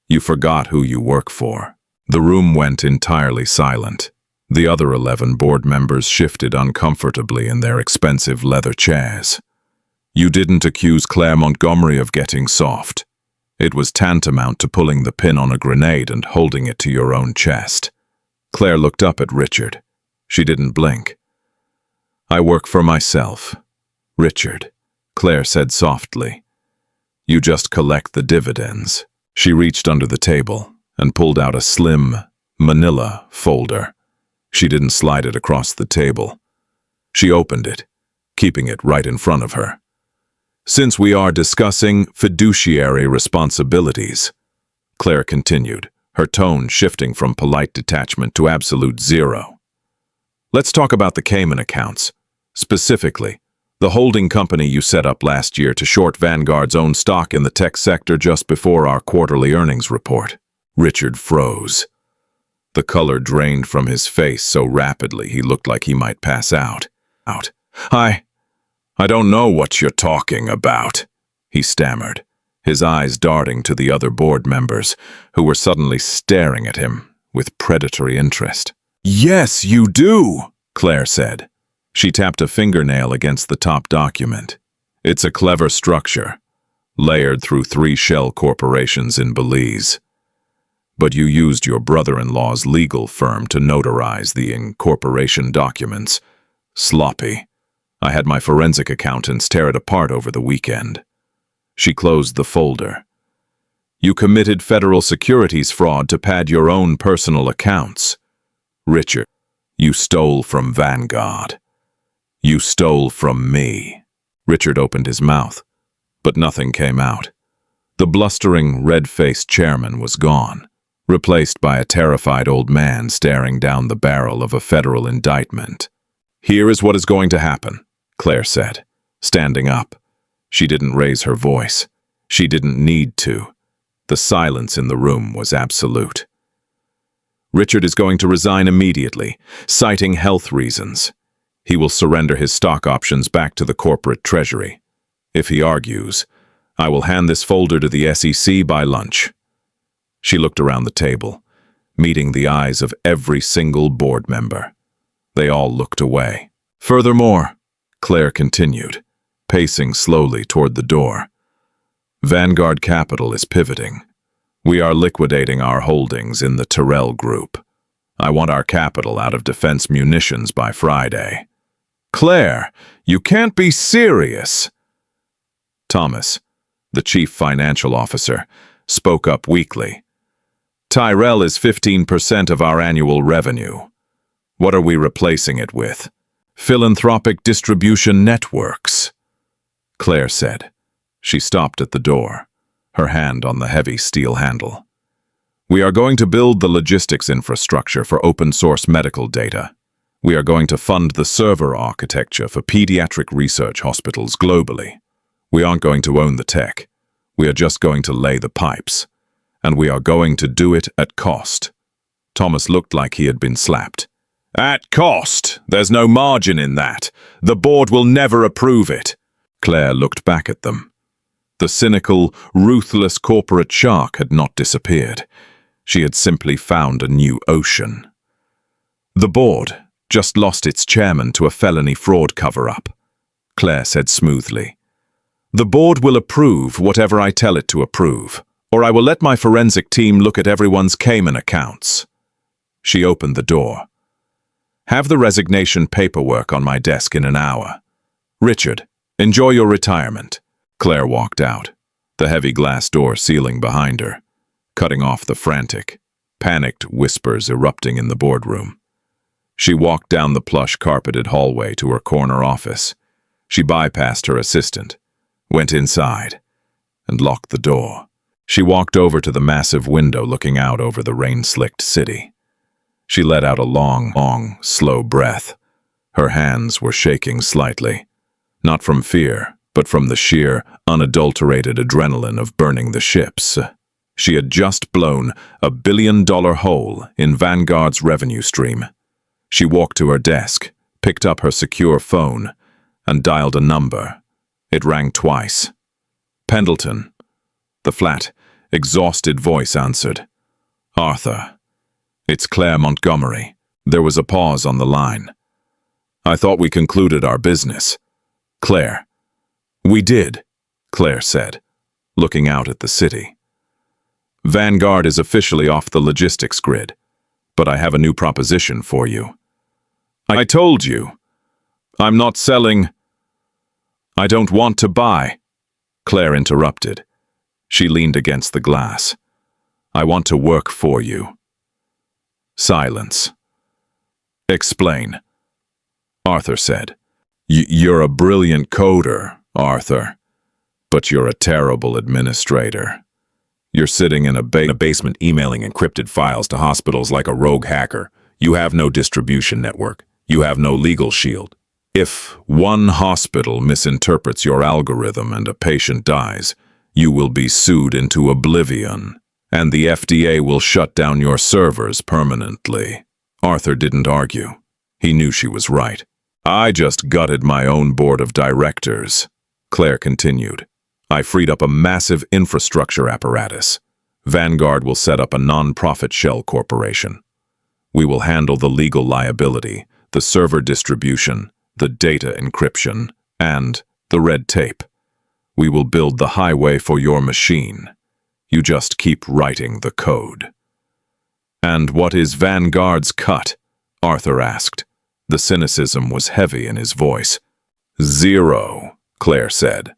You forgot who you work for. The room went entirely silent. The other 11 board members shifted uncomfortably in their expensive leather chairs. You didn't accuse Claire Montgomery of getting soft. It was tantamount to pulling the pin on a grenade and holding it to your own chest. Claire looked up at Richard. She didn't blink. I work for myself. Richard, Claire said softly. You just collect the dividends. She reached under the table and pulled out a slim, manila folder. She didn't slide it across the table. She opened it, keeping it right in front of her. Since we are discussing fiduciary responsibilities, Claire continued, her tone shifting from polite detachment to absolute zero. Let's talk about the Cayman accounts. Specifically, the holding company you set up last year to short Vanguard's own stock in the tech sector just before our quarterly earnings report. Richard froze. The color drained from his face so rapidly he looked like he might pass out. I don't know what you're talking about, he stammered, his eyes darting to the other board members, who were suddenly staring at him with predatory interest. Yes, you do, Claire said. She tapped a fingernail against the top document. It's a clever structure, layered through 3 shell corporations in Belize. But you used your brother-in-law's legal firm to notarize the incorporation documents. Sloppy. I had my forensic accountants tear it apart over the weekend. She closed the folder. You committed federal securities fraud to pad your own personal accounts. Richard, you stole from Vanguard. You stole from me. Richard opened his mouth, but nothing came out. The blustering, red-faced chairman was gone, replaced by a terrified old man staring down the barrel of a federal indictment. Here is what is going to happen, Claire said, standing up. She didn't raise her voice. She didn't need to. The silence in the room was absolute. Richard is going to resign immediately, citing health reasons. He will surrender his stock options back to the corporate treasury. If he argues, I will hand this folder to the SEC by lunch. She looked around the table, meeting the eyes of every single board member. They all looked away. Furthermore, Claire continued, pacing slowly toward the door, Vanguard Capital is pivoting. We are liquidating our holdings in the Tyrell Group. I want our capital out of defense munitions by Friday. Claire, you can't be serious. Thomas, the chief financial officer, spoke up weakly. Tyrell is 15% of our annual revenue. What are we replacing it with? Philanthropic distribution networks, Claire said. She stopped at the door, her hand on the heavy steel handle. We are going to build the logistics infrastructure for open-source medical data. We are going to fund the server architecture for pediatric research hospitals globally. We aren't going to own the tech. We are just going to lay the pipes. And we are going to do it at cost. Thomas looked like he had been slapped. At cost? There's no margin in that. The board will never approve it. Claire looked back at them. The cynical, ruthless corporate shark had not disappeared. She had simply found a new ocean. The board just lost its chairman to a felony fraud cover-up, Claire said smoothly. The board will approve whatever I tell it to approve, or I will let my forensic team look at everyone's Cayman accounts. She opened the door. Have the resignation paperwork on my desk in an hour. Richard, enjoy your retirement. Claire walked out, the heavy glass door sealing behind her, cutting off the frantic, panicked whispers erupting in the boardroom. She walked down the plush-carpeted hallway to her corner office. She bypassed her assistant, went inside, and locked the door. She walked over to the massive window looking out over the rain-slicked city. She let out a long, slow breath. Her hands were shaking slightly, not from fear, but from the sheer, unadulterated adrenaline of burning the ships. She had just blown a billion-dollar hole in Vanguard's revenue stream. She walked to her desk, picked up her secure phone, and dialed a number. It rang twice. Pendleton. The flat, exhausted voice answered. Arthur. It's Claire Montgomery. There was a pause on the line. I thought we concluded our business. Claire. We did, Claire said, looking out at the city. Vanguard is officially off the logistics grid, but I have a new proposition for you. I told you. I'm not selling. I don't want to buy, Claire interrupted. She leaned against the glass. I want to work for you. Silence. Explain, Arthur said. You're a brilliant coder, Arthur, but you're a terrible administrator. You're sitting in a basement emailing encrypted files to hospitals like a rogue hacker. You have no distribution network. You have no legal shield. If one hospital misinterprets your algorithm and a patient dies, you will be sued into oblivion, and the FDA will shut down your servers permanently. Arthur didn't argue. He knew she was right. I just gutted my own board of directors, Claire continued. I freed up a massive infrastructure apparatus. Vanguard will set up a non-profit shell corporation. We will handle the legal liability, the server distribution, the data encryption, and the red tape. We will build the highway for your machine. You just keep writing the code. And what is Vanguard's cut? Arthur asked. The cynicism was heavy in his voice. 0, Claire said.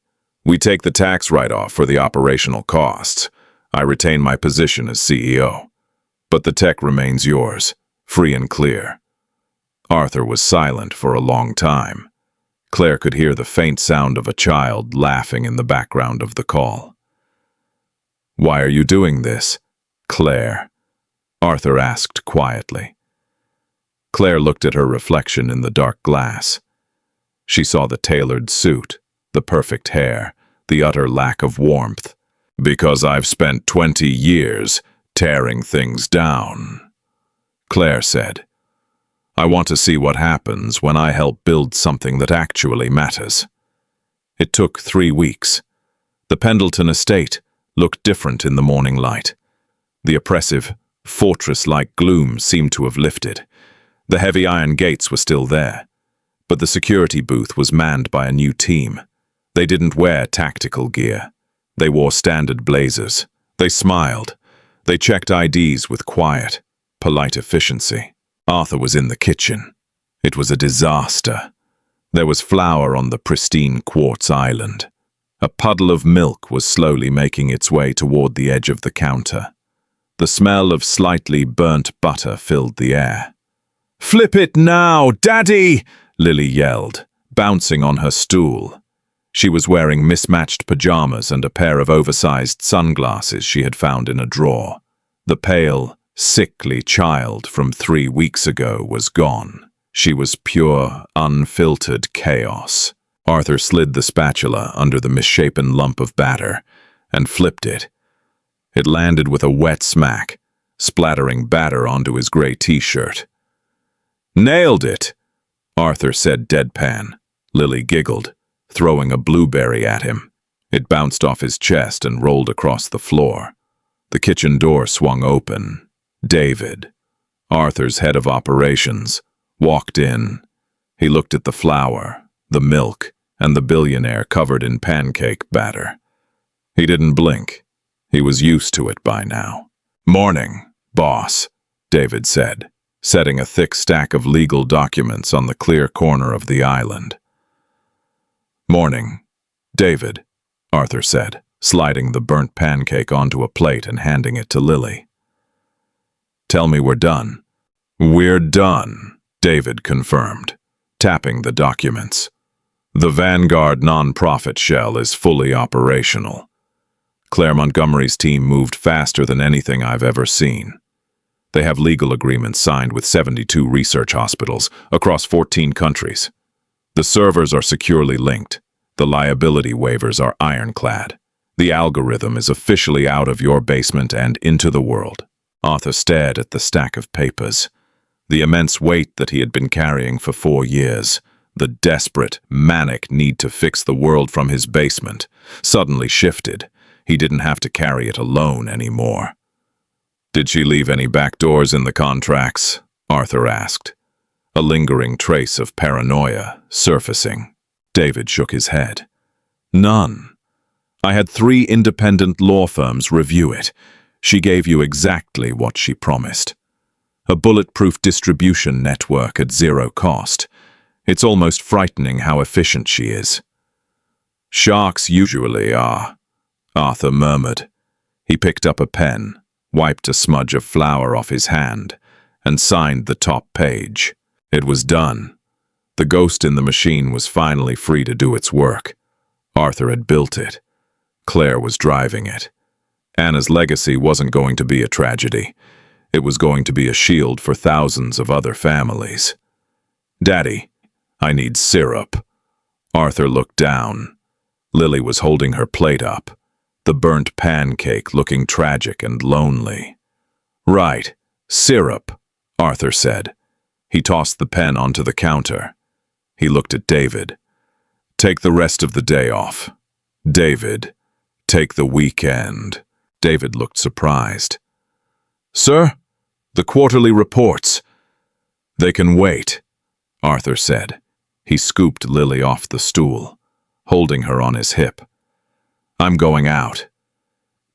We take the tax write-off for the operational costs. I retain my position as CEO. But the tech remains yours, free and clear. Arthur was silent for a long time. Claire could hear the faint sound of a child laughing in the background of the call. Why are you doing this, Claire? Arthur asked quietly. Claire looked at her reflection in the dark glass. She saw the tailored suit, the perfect hair, the utter lack of warmth. Because I've spent 20 years tearing things down, Claire said. I want to see what happens when I help build something that actually matters. It took 3 weeks. The Pendleton estate looked different in the morning light. The oppressive, Fortress-like gloom seemed to have lifted. The heavy iron gates were still there, but the security booth was manned by a new team. They didn't wear tactical gear. They wore standard blazers. They smiled. They checked IDs with quiet, polite efficiency. Arthur was in the kitchen. It was a disaster. There was flour on the pristine quartz island. A puddle of milk was slowly making its way toward the edge of the counter. The smell of slightly burnt butter filled the air. "Flip it now, Daddy!" Lily yelled, bouncing on her stool. She was wearing mismatched pajamas and a pair of oversized sunglasses she had found in a drawer. The pale, sickly child from 3 weeks ago was gone. She was pure, unfiltered chaos. Arthur slid the spatula under the misshapen lump of batter and flipped it. It landed with a wet smack, splattering batter onto his gray t-shirt. "Nailed it," Arthur said deadpan. Lily giggled, throwing a blueberry at him. It bounced off his chest and rolled across the floor. The kitchen door swung open. David, Arthur's head of operations, walked in. He looked at the flour, the milk, and the billionaire covered in pancake batter. He didn't blink. He was used to it by now. "Morning, boss," David said, setting a thick stack of legal documents on the clear corner of the island. "Morning, David," Arthur said, sliding the burnt pancake onto a plate and handing it to Lily. "Tell me we're done." "We're done," David confirmed, tapping the documents. "The Vanguard non-profit shell is fully operational. Claire Montgomery's team moved faster than anything I've ever seen. They have legal agreements signed with 72 research hospitals across 14 countries. The servers are securely linked. The liability waivers are ironclad. The algorithm is officially out of your basement and into the world." Arthur stared at the stack of papers. The immense weight that he had been carrying for 4 years, the desperate, manic need to fix the world from his basement, suddenly shifted. He didn't have to carry it alone anymore. "Did she leave any back doors in the contracts?" Arthur asked, a lingering trace of paranoia surfacing. David shook his head. "None. I had 3 independent law firms review it. She gave you exactly what she promised. A bulletproof distribution network at 0 cost. It's almost frightening how efficient she is." "Sharks usually are," Arthur murmured. He picked up a pen, wiped a smudge of flour off his hand, and signed the top page. It was done. The ghost in the machine was finally free to do its work. Arthur had built it. Claire was driving it. Anna's legacy wasn't going to be a tragedy. It was going to be a shield for thousands of other families. "Daddy, I need syrup." Arthur looked down. Lily was holding her plate up, the burnt pancake looking tragic and lonely. "Right, syrup," Arthur said. He tossed the pen onto the counter. He looked at David. "Take the rest of the day off. David, take the weekend." David looked surprised. "Sir, the quarterly reports." "They can wait," Arthur said. He scooped Lily off the stool, holding her on his hip. "I'm going out."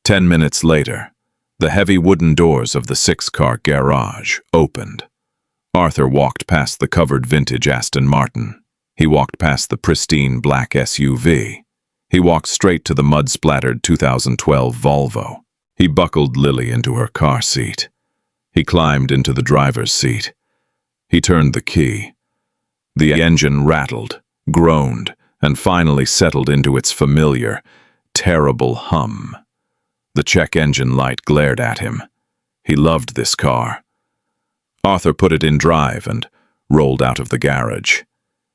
10 minutes later, the heavy wooden doors of the 6-car garage opened. Arthur walked past the covered vintage Aston Martin. He walked past the pristine black SUV. He walked straight to the mud-splattered 2012 Volvo. He buckled Lily into her car seat. He climbed into the driver's seat. He turned the key. The engine rattled, groaned, and finally settled into its familiar, terrible hum. The check engine light glared at him. He loved this car. Arthur put it in drive and rolled out of the garage.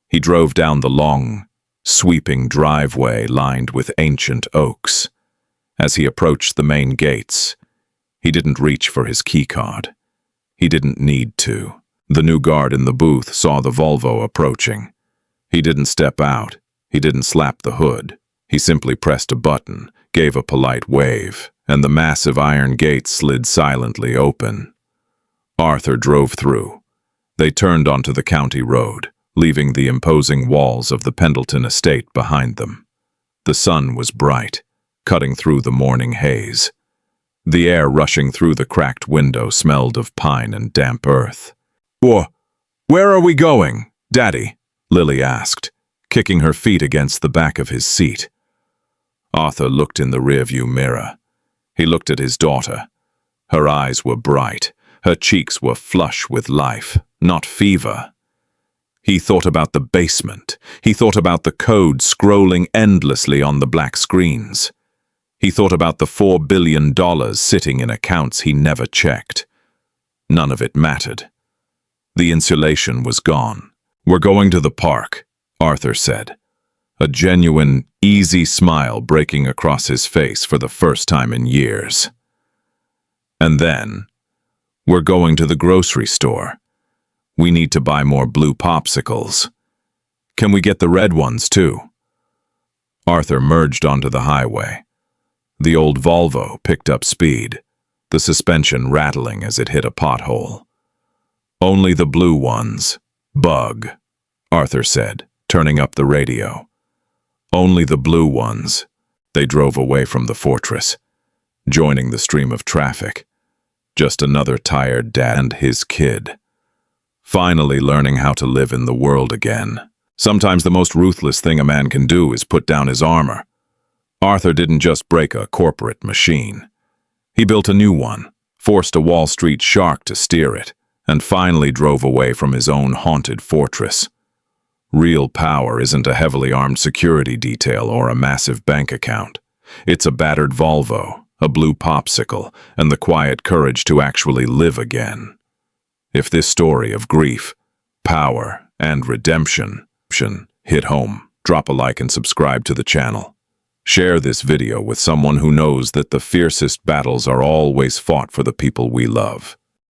He drove down the long, sweeping driveway lined with ancient oaks. As he approached the main gates, he didn't reach for his keycard. He didn't need to. The new guard in the booth saw the Volvo approaching. He didn't step out. He didn't slap the hood. He simply pressed a button, gave a polite wave, and the massive iron gate slid silently open. Arthur drove through. They turned onto the county road, leaving the imposing walls of the Pendleton estate behind them. The sun was bright, cutting through the morning haze. The air rushing through the cracked window smelled of pine and damp earth. "Where are we going, Daddy?" Lily asked, kicking her feet against the back of his seat. Arthur looked in the rearview mirror. He looked at his daughter. Her eyes were bright. Her cheeks were flush with life, not fever. He thought about the basement. He thought about the code scrolling endlessly on the black screens. He thought about the $4 billion sitting in accounts he never checked. None of it mattered. The insulation was gone. "We're going to the park," Arthur said, a genuine, easy smile breaking across his face for the first time in years. And then, "We're going to the grocery store. We need to buy more blue popsicles. Can we get the red ones too?" Arthur merged onto the highway. The old Volvo picked up speed, the suspension rattling as it hit a pothole. "Only the blue ones. Bug," Arthur said, turning up the radio. "Only the blue ones." They drove away from the fortress, joining the stream of traffic. Just another tired dad and his kid, finally learning how to live in the world again. Sometimes the most ruthless thing a man can do is put down his armor. Arthur didn't just break a corporate machine. He built a new one, forced a Wall Street shark to steer it, and finally drove away from his own haunted fortress. Real power isn't a heavily armed security detail or a massive bank account. It's a battered Volvo, a blue popsicle, and the quiet courage to actually live again. If this story of grief, power, and redemption hit home, drop a like and subscribe to the channel. Share this video with someone who knows that the fiercest battles are always fought for the people we love.